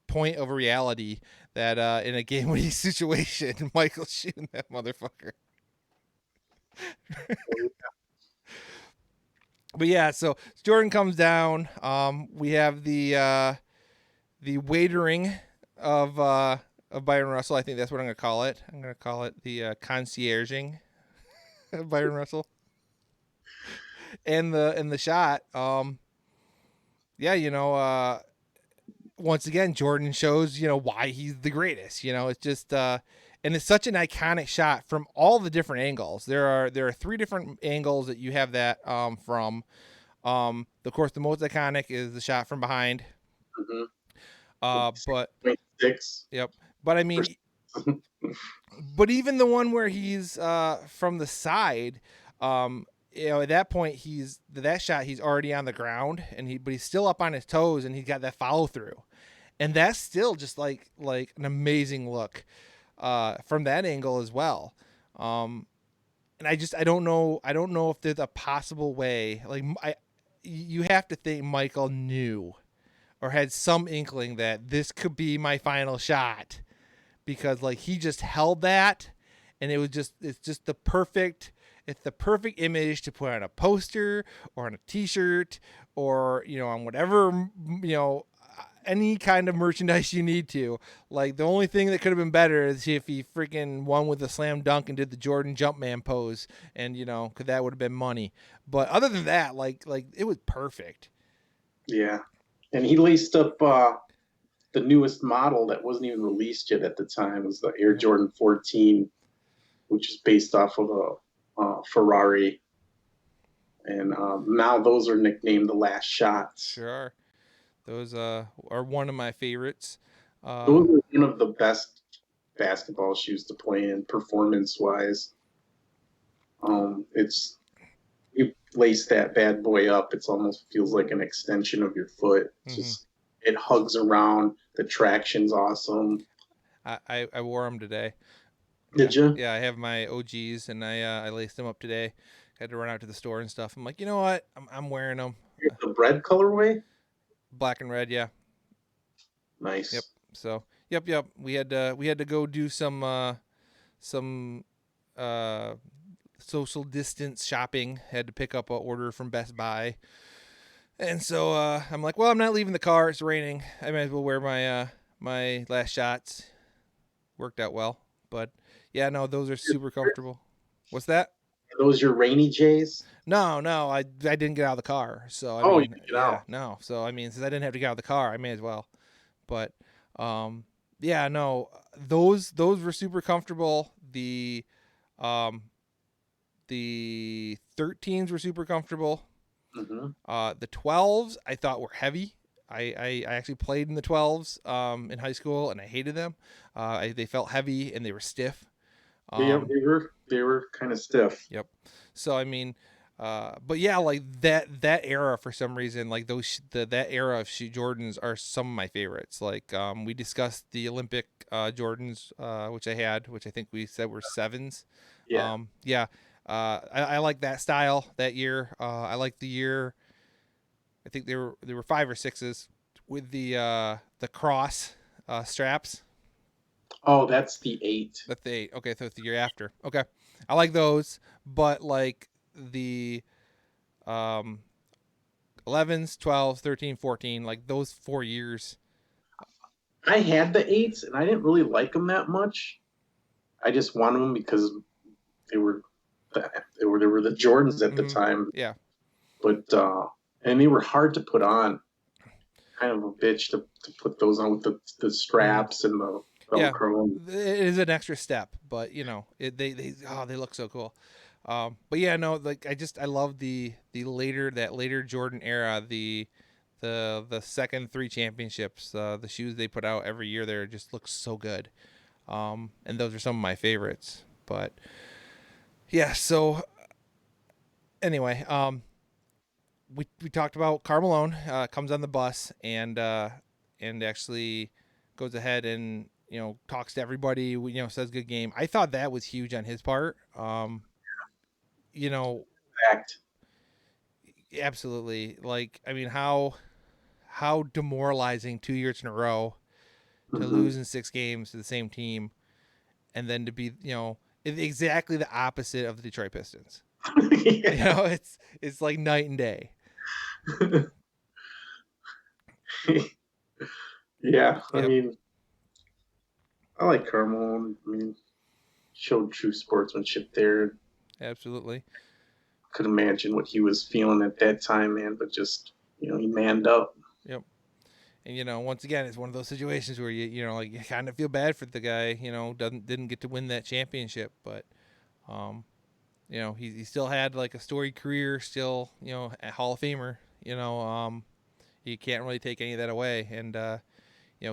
point of reality that in a game-winning situation, Michael's shooting that motherfucker. But yeah, so Jordan comes down. We have the waitering of Byron Russell. I think that's what I'm going to call it. I'm going to call it the concierging of Byron Russell. And the shot, once again, Jordan shows, why he's the greatest. It's just, and it's such an iconic shot from all the different angles. There are 3 different angles that you have that from. Of course, the most iconic is the shot from behind. Mm-hmm. But 6. Yep. But I mean, but even the one where he's from the side. At that point, that shot, he's already on the ground, but he's still up on his toes, and he's got that follow through, and that's still just like an amazing look from that angle as well. And I don't know if there's a possible way. You have to think Michael knew or had some inkling that this could be my final shot, because he just held that, and it's just the perfect. It's the perfect image to put on a poster or on a T-shirt or, on whatever, any kind of merchandise you need to. Like, the only thing that could have been better is if he freaking won with a slam dunk and did the Jordan Jumpman pose, and cause that would have been money. But other than that, like it was perfect. Yeah, and he laced up the newest model that wasn't even released yet at the time. It was the Air Jordan 14, which is based off of a Ferrari. And now those are nicknamed the Last Shots. Sure. Those are one of my favorites. Those are one of the best basketball shoes to play in, performance-wise. It's you lace that bad boy up, it almost feels like an extension of your foot. Just it hugs around. The traction's awesome. I wore them today. Did you? Yeah, I have my OGs, and I laced them up today. Had to run out to the store and stuff. I'm like, you know what? I'm wearing them. The red colorway? Black and red, yeah. Nice. Yep. So, yep. We had to go do some social distance shopping. Had to pick up an order from Best Buy. And so I'm like, well, I'm not leaving the car. It's raining. I might as well wear my Last Shots. Worked out well. But yeah, no, those are super comfortable. What's that? Are those your rainy J's? No, I didn't get out of the car. So I you mean, didn't get out. no. So I mean, since I didn't have to get out of the car, I may as well. But yeah, no, those were super comfortable. The 13s were super comfortable. The 12s I thought were heavy. I actually played in the 12s in high school, and I hated them. They felt heavy and they were stiff. Yeah, they were kind of stiff. Yep. So I mean, but yeah, like that era for some reason, like that era of shoe Jordans are some of my favorites. Like we discussed the Olympic Jordans, which I had, which I think we said were 7s. Yeah. Yeah. I like that style that year. I like the year. I think there were 5 or 6s with the cross straps. Oh, that's the 8. That's the 8. Okay, so it's the year after. Okay, I like those, but like the 11s, 12s, 13, 14, like those 4 years. I had the 8s, and I didn't really like them that much. I just wanted them because they were the Jordans at the time. Yeah. But and they were hard to put on. Kind of a bitch to put those on with the straps and the Velcro. Yeah, it is an extra step, but they look so cool. But yeah, no, like I love the later Jordan era, the second 3 championships, the shoes they put out every year there just looks so good. And those are some of my favorites. But yeah, so anyway, we talked about Karl Malone comes on the bus and actually goes ahead and talks to everybody, says good game. I thought that was huge on his part. Fact. Absolutely. Like, I mean, how demoralizing 2 years in a row to lose in 6 games to the same team, and then to be exactly the opposite of the Detroit Pistons. Yeah. It's like night and day. Yeah, I Yep. mean, I like Karl Malone. I mean, showed true sportsmanship there. Absolutely. Could imagine what he was feeling at that time, man. But just he manned up. Yep. And once again, it's one of those situations where you kind of feel bad for the guy. Didn't get to win that championship, but he still had like a storied career. Still, a Hall of Famer. You can't really take any of that away. And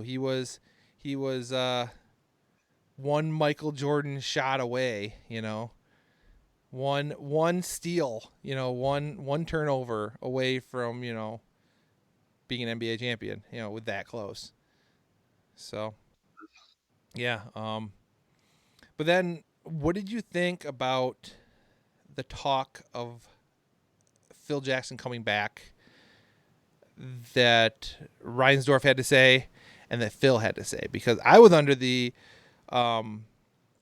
he was one Michael Jordan shot away. One steal. One turnover away from being an NBA champion. With that close. So yeah. But then, what did you think about the talk of Phil Jackson coming back that Reinsdorf had to say and that Phil had to say? Because I was under the I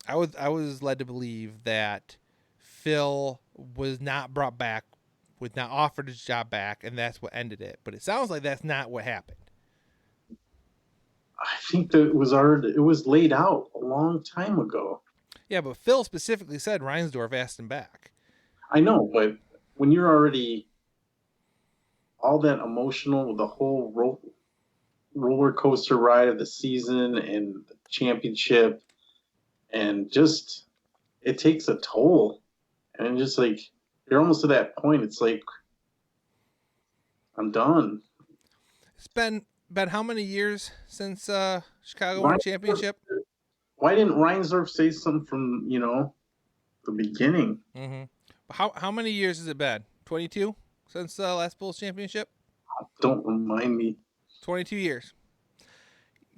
was led to believe that Phil was not brought back, was not offered his job back, and that's what ended it. But it sounds like that's not what happened. I think that it was laid out a long time ago. Yeah, but Phil specifically said Reinsdorf asked him back. I know, but when you're already all that emotional with the whole roller coaster ride of the season and the championship, and just it takes a toll, and just like you're almost to that point, it's like I'm done. It's been how many years since Chicago won a Why, championship? why didn't Reinsdorf say something from the beginning? Mm-hmm. How many years has it been? 22 since last Bulls championship? Don't remind me. 22 years.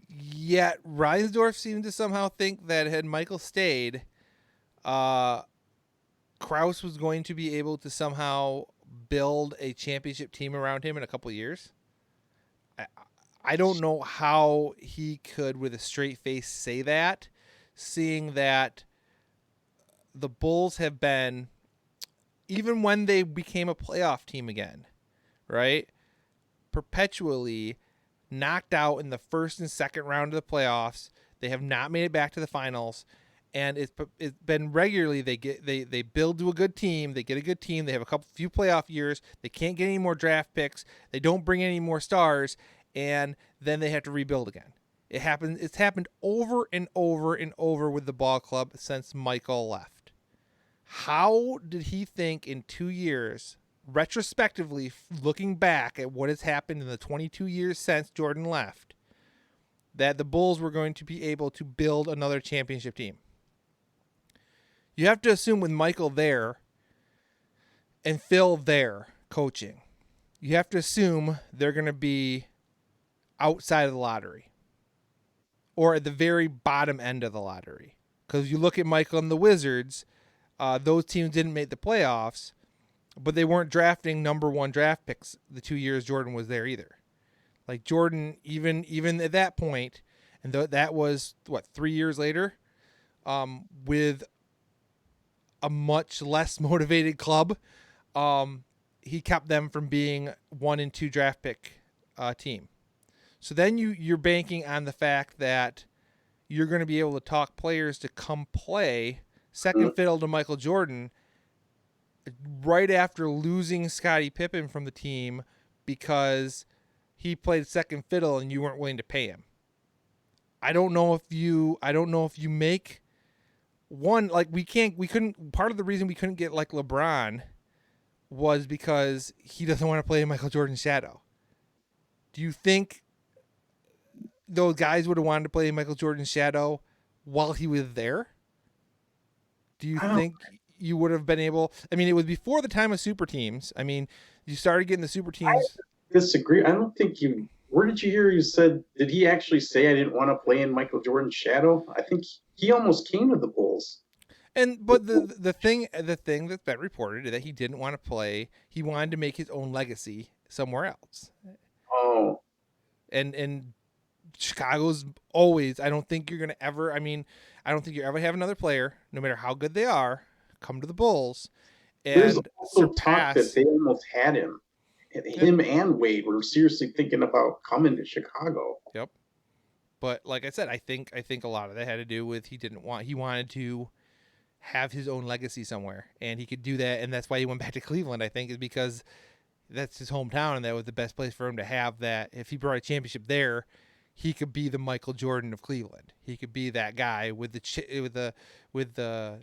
Yet Reinsdorf seemed to somehow think that had Michael stayed, Krause was going to be able to somehow build a championship team around him in a couple of years. I don't know how he could, with a straight face, say that, seeing that the Bulls have been, even when they became a playoff team again, right, perpetually knocked out in the first and second round of the playoffs. They have not made it back to the finals, and it's been regularly they build to a good team. They get a good team. They have a few playoff years. They can't get any more draft picks. They don't bring any more stars, and then they have to rebuild again. It's happened over and over and over with the ball club since Michael left. How did he think in 2 years, retrospectively looking back at what has happened in the 22 years since Jordan left, that the Bulls were going to be able to build another championship team? You have to assume with Michael there and Phil there coaching, you have to assume they're going to be outside of the lottery or at the very bottom end of the lottery. Because you look at Michael and the Wizards, those teams didn't make the playoffs, but they weren't drafting number one draft picks the 2 years Jordan was there either. Like Jordan, even at that point, and that was, 3 years later, with a much less motivated club, he kept them from being 1 and 2 draft pick team. So then you're banking on the fact that you're going to be able to talk players to come play second fiddle to Michael Jordan right after losing Scottie Pippen from the team because he played second fiddle and you weren't willing to pay him. I don't know if you make one, like we couldn't, part of the reason we couldn't get like LeBron was because he doesn't want to play in Michael Jordan's shadow. Do you think those guys would have wanted to play in Michael Jordan's shadow while he was there? Do you think you would have been able? I mean, it was before the time of super teams. I mean, you started getting the super teams. I disagree. I don't think you. Where did you hear you said? Did he actually say I didn't want to play in Michael Jordan's shadow? I think he almost came to the Bulls. But the thing that's been reported is that he didn't want to play. He wanted to make his own legacy somewhere else. Oh. And Chicago's always. I don't think you're gonna ever. I mean, I don't think you ever have another player, no matter how good they are, come to the Bulls and There's also talk that they almost had him. Him and Wade were seriously thinking about coming to Chicago. Yep. But like I said, I think a lot of that had to do with he wanted to have his own legacy somewhere, and he could do that, and that's why he went back to Cleveland. I think is because that's his hometown, and that was the best place for him to have that. If he brought a championship there, he could be the Michael Jordan of Cleveland. He could be that guy with the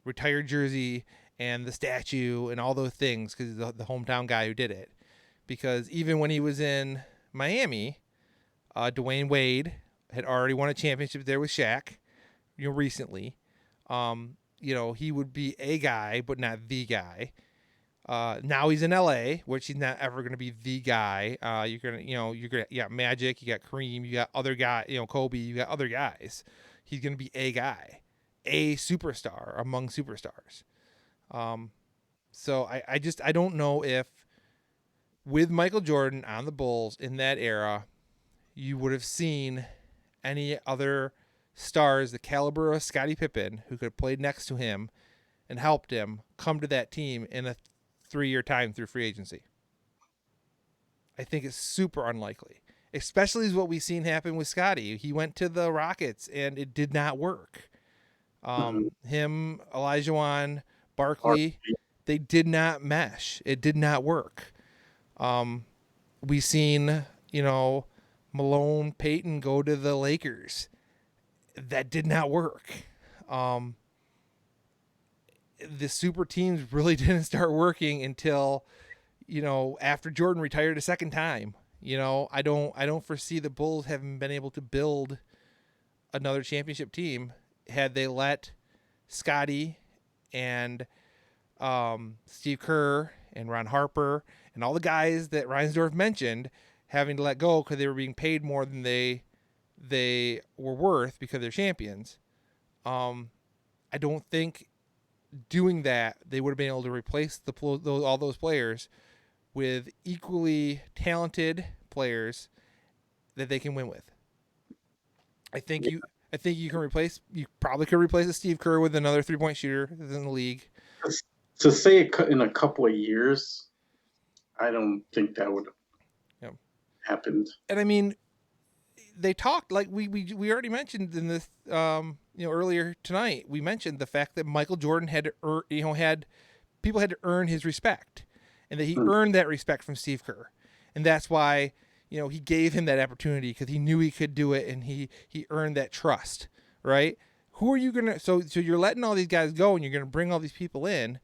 retired jersey and the statue and all those things because he's the hometown guy who did it. Because even when he was in Miami, Dwayne Wade had already won a championship there with Shaq, recently. He would be a guy, but not the guy. Now he's in LA, which he's not ever going to be the guy. You got Magic, you got Kareem, you got other guys, Kobe, you got other guys. He's going to be a guy, a superstar among superstars. So I don't know if with Michael Jordan on the Bulls in that era, you would have seen any other stars the caliber of Scottie Pippen who could have played next to him and helped him come to that team in a 3-year time through free agency. I think it's super unlikely. especially is what we've seen happen with Scotty. He went to the Rockets and it did not work. Him, Olajuwon, Barkley, they did not mesh. It did not work. We seen, Malone, Peyton go to the Lakers. That did not work. The super teams really didn't start working until, after Jordan retired a second time. I don't foresee the Bulls having been able to build another championship team had they let Scotty and Steve Kerr and Ron Harper and all the guys that Reinsdorf mentioned having to let go because they were being paid more than they were worth because they're champions. I don't think doing that they would have been able to replace all those players with equally talented players that they can win with. I think you probably could replace a Steve Kerr with another 3-point shooter in the league. To say it in a couple of years, I don't think that would have happened. And I mean, they talked like we already mentioned in this earlier tonight. We mentioned the fact that Michael Jordan had people had to earn his respect, and that he earned that respect from Steve Kerr, and that's why he gave him that opportunity because he knew he could do it, and he earned that trust, right? Who are you gonna? So you're letting all these guys go, and you're gonna bring all these people in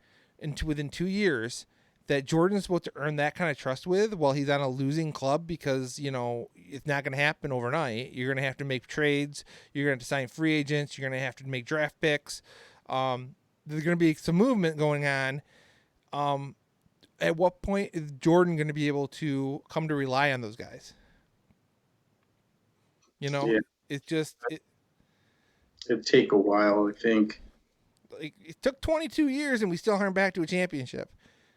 within 2 years that Jordan's supposed to earn that kind of trust with while he's on a losing club because, it's not going to happen overnight. You're going to have to make trades. You're going to have to sign free agents. You're going to have to make draft picks. There's going to be some movement going on. At what point is Jordan going to be able to come to rely on those guys? It's just... It'd take a while, I think. It took 22 years and we still aren't back to a championship.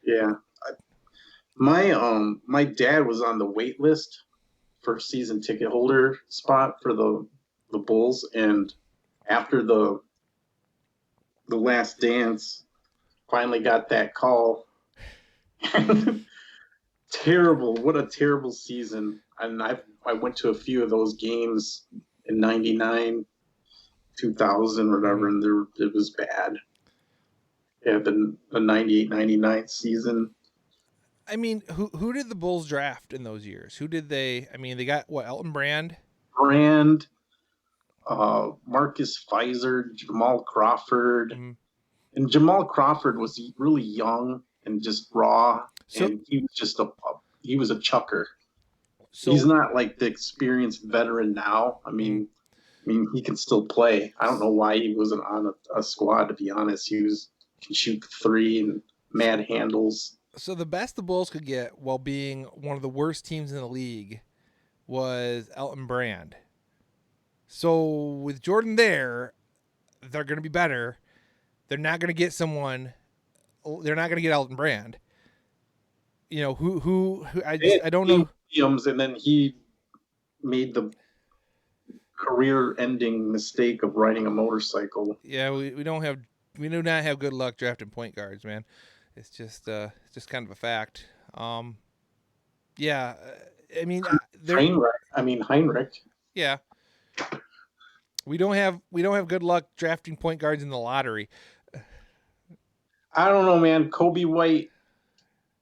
Yeah. My dad was on the wait list for season ticket holder spot for the Bulls, and after the Last Dance, finally got that call. Terrible! What a terrible season! And I went to a few of those games in '99, 2000, or whatever, and it was bad. Yeah, the 98-99 season. I mean, who did the Bulls draft in those years? Who did they? I mean, they got what? Elton Brand, Marcus Fizer, Jamal Crawford, and Jamal Crawford was really young and just raw, and he was just he was a chucker. So, he's not like the experienced veteran now. I mean, he can still play. I don't know why he wasn't on a squad. To be honest, he can shoot three and mad handles. So the best the Bulls could get while being one of the worst teams in the league was Elton Brand. So with Jordan there, they're going to be better. They're not going to get someone. They're not going to get Elton Brand. Who I don't know. Williams, and then he made the career-ending mistake of riding a motorcycle. Yeah, we do not have good luck drafting point guards, man. It's just kind of a fact. Yeah, I mean, Heinrich. Yeah, we don't have good luck drafting point guards in the lottery. I don't know, man. Kobe White.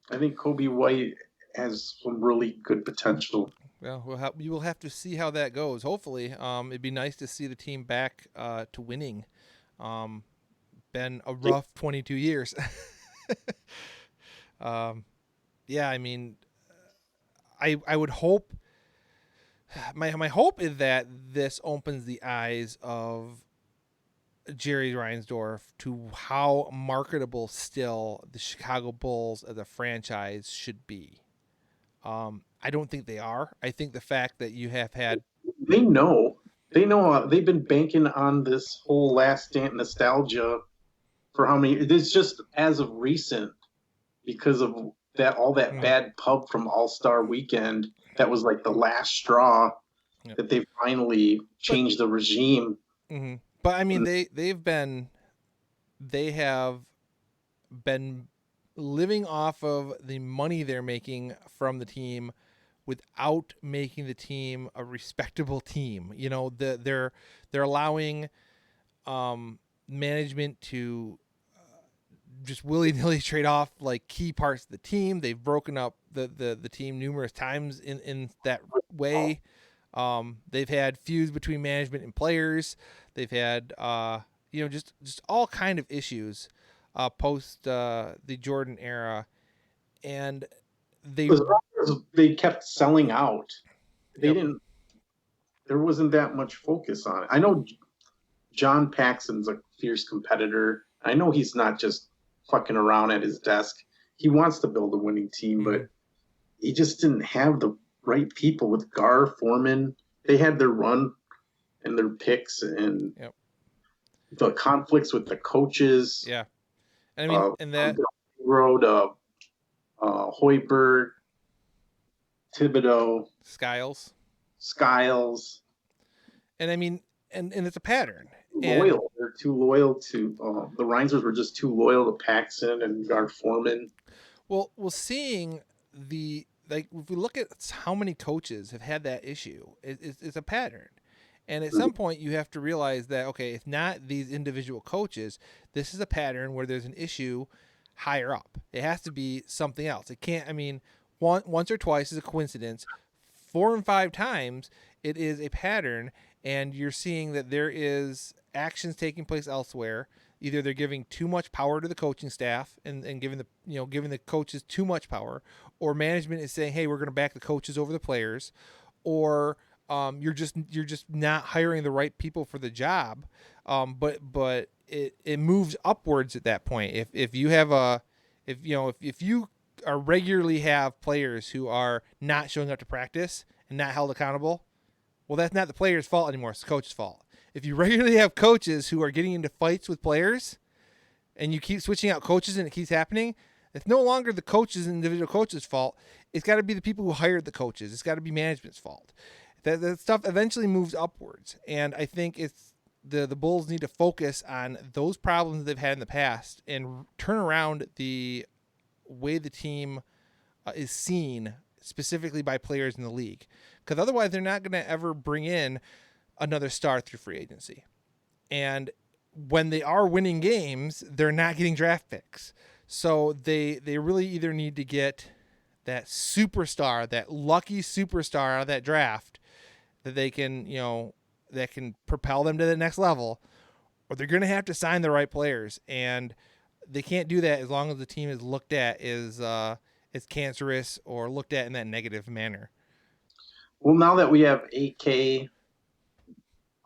I think Kobe White has some really good potential. Well, you will have to see how that goes. Hopefully, it'd be nice to see the team back to winning. Been a rough 22 years. Yeah, I mean, I would hope. My hope is that this opens the eyes of Jerry Reinsdorf to how marketable still the Chicago Bulls as a franchise should be. I don't think they are. I think the fact that you have had... They know they've been banking on this whole Last Dance nostalgia for how many... It's just as of recent, because of all that bad pub from All-Star Weekend, that was like the last straw that they finally changed the regime. Mm-hmm. But I mean, they have been living off of the money they're making from the team without making the team a respectable team. You know, they're allowing management to just willy-nilly trade off like key parts of the team. They've broken up the team numerous times in that way. They've had feuds between management and players. They've had just all kind of issues post the Jordan era, and they kept selling out. They Yep. didn't. There wasn't that much focus on it. I know John Paxson's a fierce competitor. I know he's not just fucking around at his desk. He wants to build a winning team, but he just didn't have the right people with Gar, Foreman. They had their run and their picks and the conflicts with the coaches. Yeah. I mean, and that road, Hoiberg, Thibodeau, Skiles. And I mean, and it's a pattern. Loyal. They're too loyal to the Reinsers were just too loyal to Paxson and Gar Foreman. Well, seeing if we look at how many coaches have had that issue, it's a pattern. And at some point, you have to realize that, okay, if not these individual coaches, this is a pattern where there's an issue higher up. It has to be something else. It can't, I mean, once or twice is a coincidence. 4 and 5 times, it is a pattern, and you're seeing that there is actions taking place elsewhere. Either they're giving too much power to the coaching staff and giving the coaches too much power, or management is saying, hey, we're going to back the coaches over the players, or you're just not hiring the right people for the job. But it moves upwards at that point. If you are regularly have players who are not showing up to practice and not held accountable, well, that's not the player's fault anymore. It's the coach's fault. If you regularly have coaches who are getting into fights with players and you keep switching out coaches and it keeps happening, it's no longer the coaches and individual coaches' fault. It's got to be the people who hired the coaches. It's got to be management's fault. That stuff eventually moves upwards. And I think it's the Bulls need to focus on those problems they've had in the past and turn around the way the team is seen specifically by players in the league. Because otherwise they're not going to ever bring in another star through free agency. And when they are winning games, they're not getting draft picks. So they really either need to get that superstar, that lucky superstar out of that draft that they can, that can propel them to the next level, or they're going to have to sign the right players. And they can't do that as long as the team is looked at as cancerous or looked at in that negative manner. Well, now that we have AK,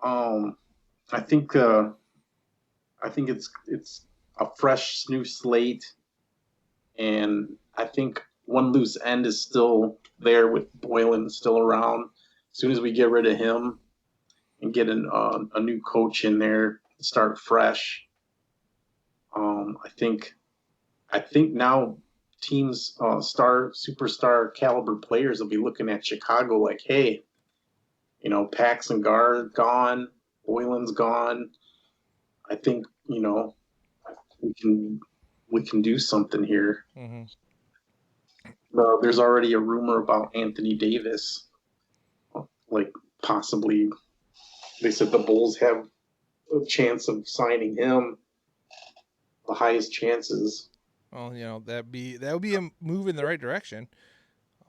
I think it's a fresh new slate, and I think one loose end is still there with Boylan still around. As soon as we get rid of him and get a new coach in there, start fresh. I think now teams, superstar caliber players will be looking at Chicago like, hey, Pax and Gar gone, Boylan's gone. I think we can do something here. Mm-hmm. There's already a rumor about Anthony Davis, like possibly. They said the Bulls have a chance of signing him, the highest chances. Well, that would be a move in the right direction.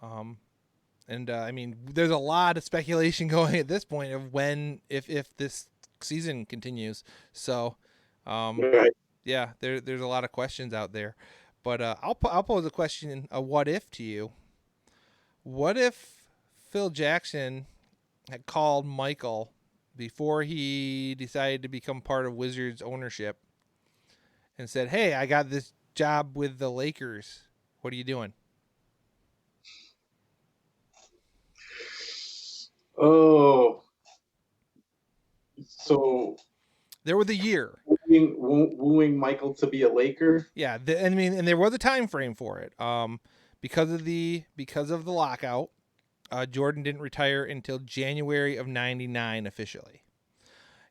I mean, there's a lot of speculation going at this point of if this season continues. So, yeah, there's a lot of questions out there. But I'll pose a question, a what if to you. What if Phil Jackson had called Michael before he decided to become part of Wizards ownership and said, hey, I got this job with the Lakers. What are you doing? Oh, so there was a year wooing Michael to be a Laker. Yeah, and there was a time frame for it. Because of the lockout, Jordan didn't retire until January of '99 officially.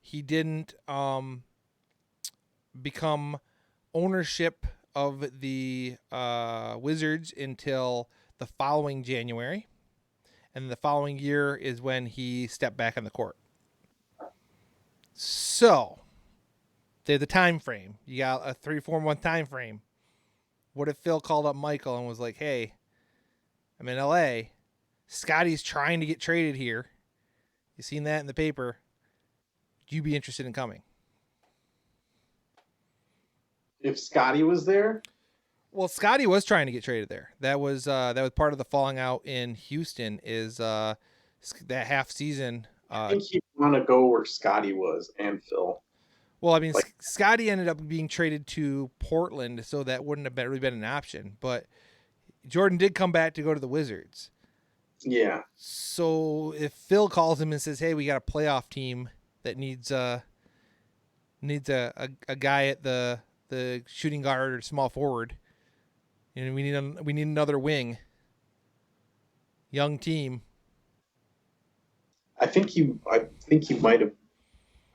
He didn't become ownership of the Wizards until the following January. and the following year is when he stepped back on the court. So there's a time frame. You got a 3-4 month time frame. What if Phil called up Michael and was like, "Hey, I'm in LA. Scotty's trying to get traded here. You seen that in the paper? Would you be interested in coming?" If Scotty was there, Well, Scotty was trying to get traded there. That was part of the falling out in Houston. Is that half season? I think he'd want to go where Scotty was and Phil. Well, I mean, Like- Scotty ended up being traded to Portland, so that wouldn't have really been an option. But Jordan did come back to go to the Wizards. Yeah. So if Phil calls him and says, "Hey, we got a playoff team that needs a guy at the shooting guard or small forward, and we need another wing, young team." I think he might have.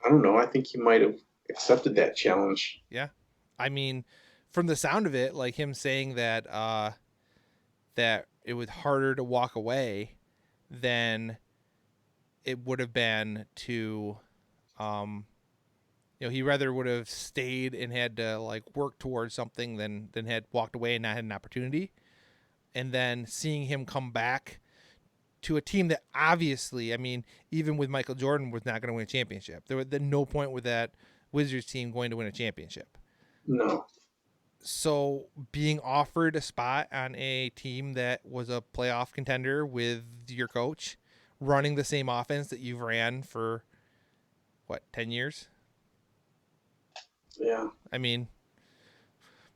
I don't know. I think he might have accepted that challenge. Yeah, I mean, from the sound of it, like him saying that that it was harder to walk away than it would have been to, he rather would have stayed and had to like work towards something than had walked away and not had an opportunity. And then seeing him come back to a team that obviously, I mean, even with Michael Jordan, was not going to win a championship. There was no point with that Wizards team going to win a championship. No. So being offered a spot on a team that was a playoff contender with your coach running the same offense that you've ran for, 10 years? Yeah. I mean,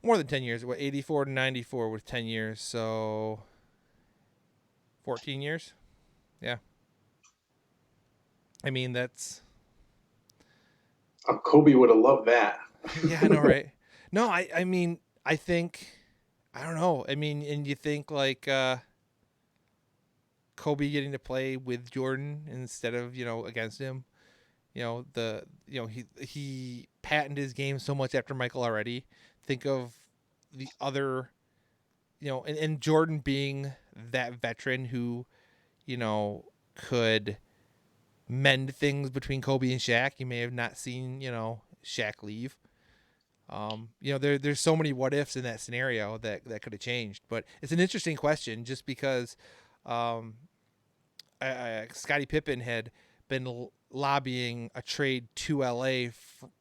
more than 10 years. 84 to 94 was 10 years. So 14 years? Yeah. I mean, that's... Kobe would have loved that. Yeah, I know, right? No, I mean, I think, I don't know. I mean, and you think like Kobe getting to play with Jordan instead of, against him. He patented his game so much after Michael already. Think of the other, and Jordan being that veteran who, could mend things between Kobe and Shaq. You may have not seen, Shaq leave. There's so many what ifs in that scenario that could have changed, but it's an interesting question just because Scottie Pippen had been lobbying a trade to LA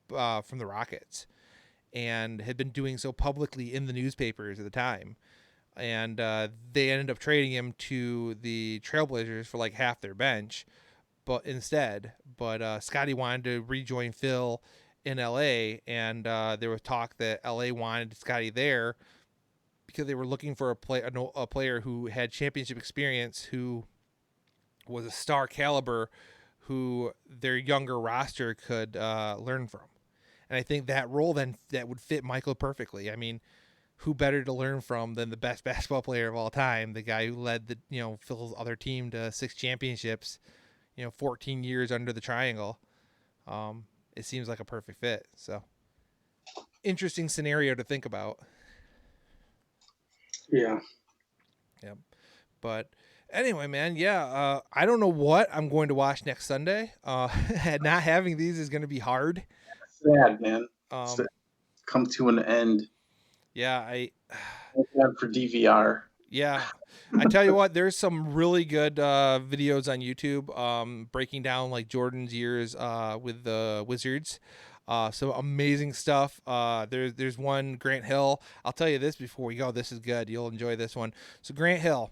from the Rockets and had been doing so publicly in the newspapers at the time. And they ended up trading him to the Trailblazers for like half their bench, but Scottie wanted to rejoin Phil in LA, and there was talk that LA wanted Scottie there because they were looking for a player who had championship experience, who was a star caliber, who their younger roster could learn from. And I think that role then that would fit Michael perfectly. I mean, who better to learn from than the best basketball player of all time, the guy who led Phil's other team to 6 championships, 14 years under the triangle. It seems like a perfect fit. So interesting scenario to think about. Yeah. Yep. But anyway, man, yeah, I don't know what I'm going to watch next Sunday. Not having these is going to be hard. Sad, man. Come to an end. Yeah, for DVR. Yeah. I tell you what, there's some really good videos on YouTube breaking down like Jordan's years with the Wizards. Some amazing stuff. There's one, Grant Hill. I'll tell you this before we go. This is good. You'll enjoy this one. So Grant Hill,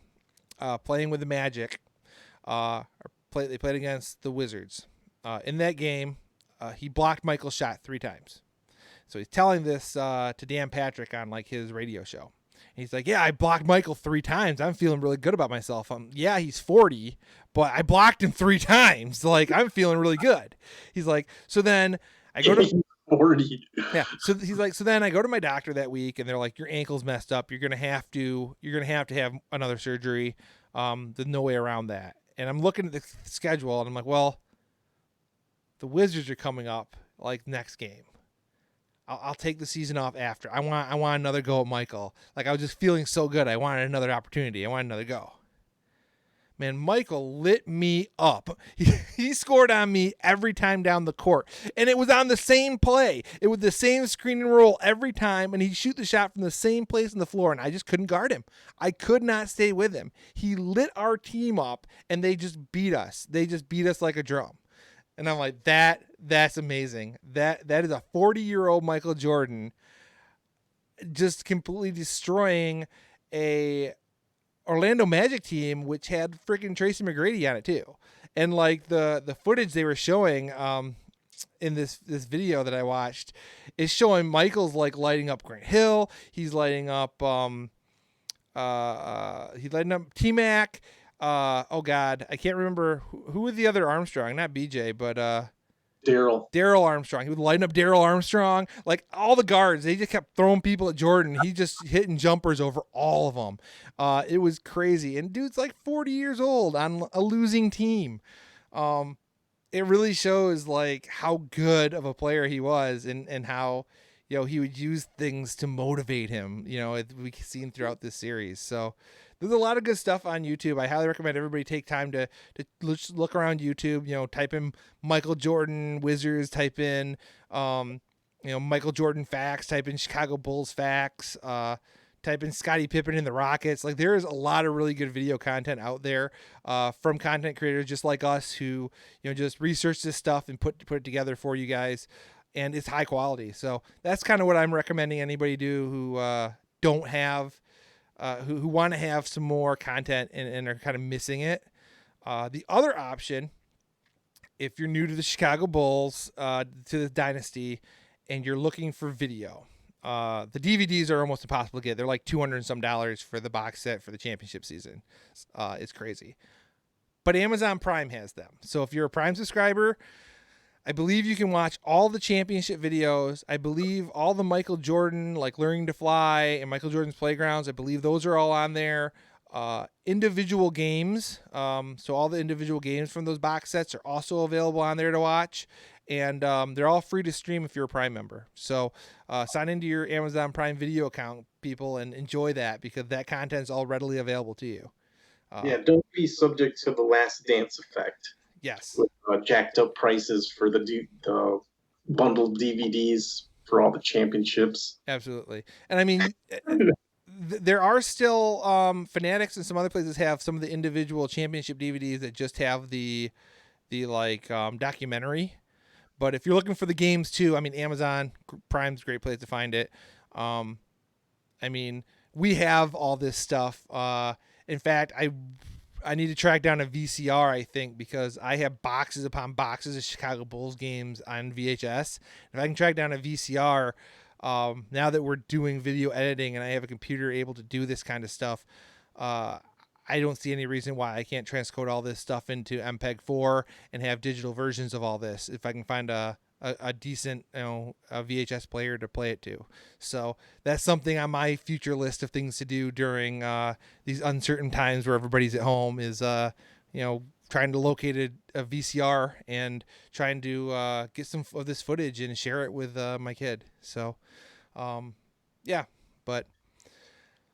playing with the Magic, they played against the Wizards. In that game, he blocked Michael's shot 3 times. So he's telling this to Dan Patrick on like his radio show. And he's like, "Yeah, I blocked Michael 3 times. I'm feeling really good about myself. Yeah, he's 40, but I blocked him 3 times. Like, I'm feeling really good." He's like, so then I go to 40. Yeah. So he's like, so then I go to my doctor that week, and they're like, "Your ankle's messed up. You're gonna have to have another surgery. There's no way around that." And I'm looking at the schedule, and I'm like, well, the Wizards are coming up like next game. I'll take the season off after. I want another go at Michael. Like, I was just feeling so good. I wanted another opportunity. I wanted another go. man, Michael lit me up. He scored on me every time down the court. And it was on the same play. It was the same screen and roll every time, and he'd shoot the shot from the same place on the floor, and I just couldn't guard him. I could not stay with him. He lit our team up, and they just beat us. They just beat us like a drum. And I'm like, that's amazing. That is a 40-year-old Michael Jordan just completely destroying a Orlando Magic team, which had freaking Tracy McGrady on it too. And like the footage they were showing in this video that I watched is showing Michael's like lighting up Grant Hill. He's lighting up T-Mac. Oh God, I can't remember who was the other Armstrong, not BJ, but Daryl Armstrong. He was lighting up Daryl Armstrong. Like all the guards, they just kept throwing people at Jordan. He just hitting jumpers over all of them. It was crazy. And dude's like 40 years old on a losing team. It really shows like how good of a player he was and how, you know, he would use things to motivate him, you know, we've seen throughout this series. So there's a lot of good stuff on YouTube. I highly recommend everybody take time to look around YouTube, you know, type in Michael Jordan Wizards, type in, Michael Jordan facts, type in Chicago Bulls facts, type in Scottie Pippen and the Rockets. Like there is a lot of really good video content out there from content creators just like us who, you know, just research this stuff and put it together for you guys. And it's high quality. So that's kind of what I'm recommending anybody do who don't have, who want to have some more content and are kind of missing it. The other option, if you're new to the Chicago Bulls, to the dynasty, and you're looking for video, the DVDs are almost impossible to get. They're like $200 and some for the box set for the championship season. It's crazy. But Amazon Prime has them. So if you're a Prime subscriber, I believe you can watch all the championship videos. I believe all the Michael Jordan, like Learning to Fly and Michael Jordan's Playgrounds, I believe those are all on there. Individual games. So all the individual games from those box sets are also available on there to watch. And they're all free to stream if you're a Prime member. So sign into your Amazon Prime Video account, people, and enjoy that because that content is all readily available to you. Don't be subject to the Last Dance effect. Yes. With jacked up prices for the bundled DVDs for all the championships. Absolutely. And I mean, there are still Fanatics and some other places have some of the individual championship DVDs that just have the documentary. But if you're looking for the games too, I mean, Amazon Prime's a great place to find it. I mean, we have all this stuff. In fact, I need to track down a VCR, I think, because I have boxes upon boxes of Chicago Bulls games on VHS. If I can track down a VCR, now that we're doing video editing and I have a computer able to do this kind of stuff, I don't see any reason why I can't transcode all this stuff into MPEG-4 and have digital versions of all this if I can find a decent, a VHS player to play it to. So that's something on my future list of things to do during these uncertain times where everybody's at home is, trying to locate a VCR and trying to get some of this footage and share it with my kid. So, but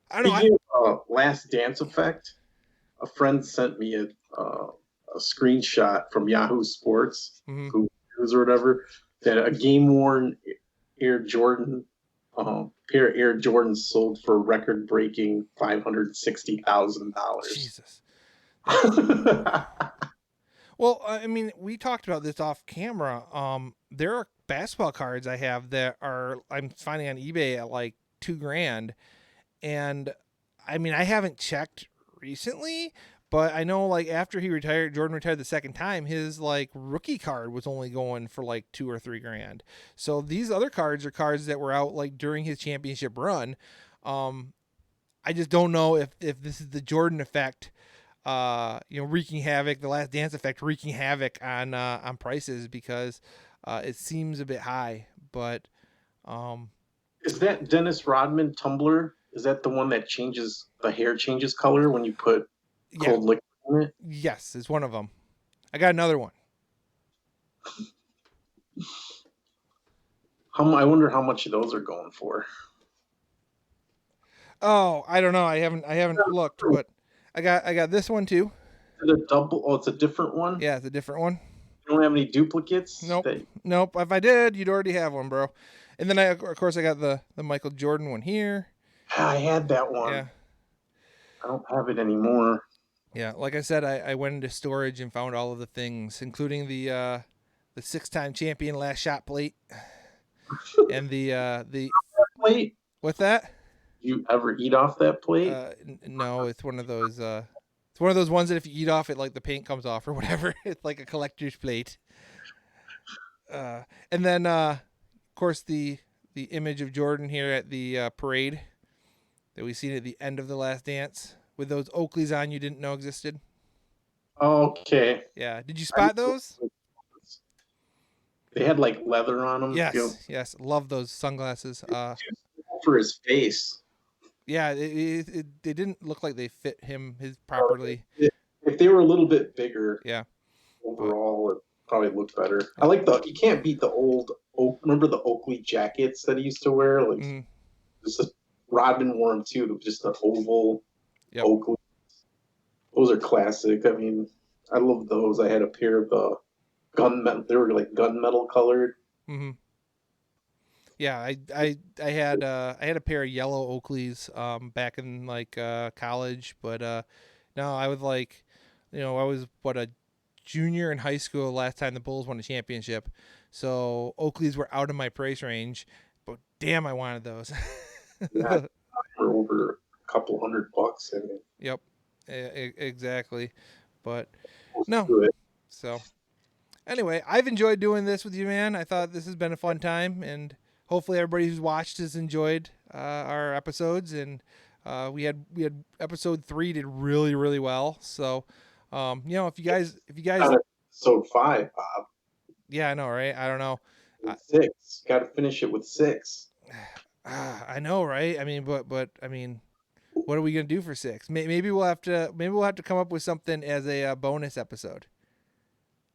I don't know. Last Dance effect. A friend sent me a screenshot from Yahoo Sports, Google News or whatever, that a game-worn Air Jordan pair of Air Jordans sold for a record-breaking $560,000. Jesus. Well, I mean, we talked about this off camera. There are basketball cards I have that I'm finding on eBay at like $2,000, and I mean, I haven't checked recently, but I know like after Jordan retired the second time, his like rookie card was only going for like $2,000 or $3,000. So these other cards are cards that were out like during his championship run. I just don't know if this is the Jordan effect, wreaking havoc, the Last Dance effect wreaking havoc on prices because it seems a bit high. But is that Dennis Rodman tumbler? Is that the one that the hair changes color when you put cold liquid in it? Yes, it's one of them. I got another one. I wonder how much those are going for. Oh, I don't know. I haven't looked, but I got this one too. it a double? Oh, it's a different one? Yeah, it's a different one. You don't have any duplicates? Nope. Nope. If I did, you'd already have one, bro. And then of course, I got the Michael Jordan one here. I had that one. Yeah. I don't have it anymore. Yeah. Like I said, I went into storage and found all of the things, including the 6-time champion last shot plate and the plate. What's that? You ever eat off that plate? No, it's one of those. It's one of those ones that if you eat off it, like the paint comes off or whatever. It's like a collector's plate. And then, of course, the image of Jordan here at the parade that we seen at the end of The Last Dance with those Oakleys on you didn't know existed. Okay. Yeah. Did you spot those? They had like leather on them. Yes. Yes. Love those sunglasses. For his face. Yeah. They didn't look like they fit his properly. If they were a little bit bigger. Yeah. Overall, it probably looked better. I like you can't beat the old remember the Oakley jackets that he used to wear? Like Rodman wore them too, just the oval Oakley. Those are classic. I mean, I love those. I had a pair of the gunmetal. They were like gunmetal colored. Mm-hmm. Yeah, I had a pair of yellow Oakleys back in like college, but no, I was like, I was a junior in high school last time the Bulls won a championship, so Oakleys were out of my price range, but damn, I wanted those. Yeah, for over a couple $100. I mean. Yep, exactly, but no. So anyway, I've enjoyed doing this with you, man. I thought this has been a fun time, and hopefully everybody who's watched has enjoyed our episodes. And we had episode 3 did really, really well. So if you guys episode 5, Bob. Yeah, I know, right? I don't know. 6. Got to finish it with 6. I know, right? I mean, but I mean, what are we gonna do for 6? Maybe we'll have to come up with something as a bonus episode.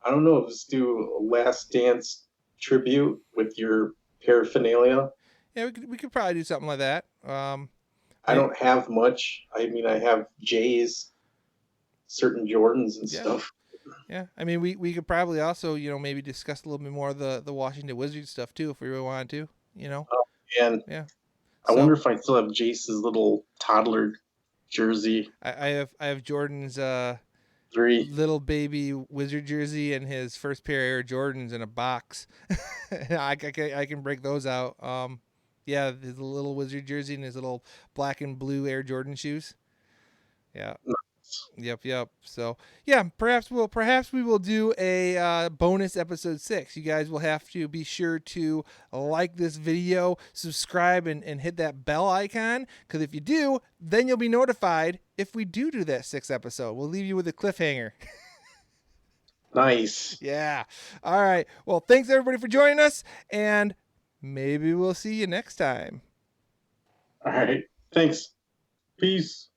I don't know. Let's do a Last Dance tribute with your paraphernalia. Yeah, we could probably do something like that. I don't have much. I mean, I have J's, certain Jordans and stuff. Yeah, I mean, we could probably also, maybe discuss a little bit more of the Washington Wizards stuff too, if we really wanted to, Oh, and yeah. I wonder if I still have Jace's little toddler jersey. I have Jordan's 3 little baby Wizard jersey and his first pair of Air Jordans in a box. I can break those out. Yeah, his little Wizard jersey and his little black and blue Air Jordan shoes. Yeah. Yep. So yeah, perhaps we will do a bonus episode 6. You guys will have to be sure to like this video, subscribe, and hit that bell icon, because if you do, then you'll be notified if we do that 6th episode. We'll leave you with a cliffhanger. Nice. Yeah. All right. Well, thanks everybody for joining us, and maybe we'll see you next time. All right. Thanks. Peace.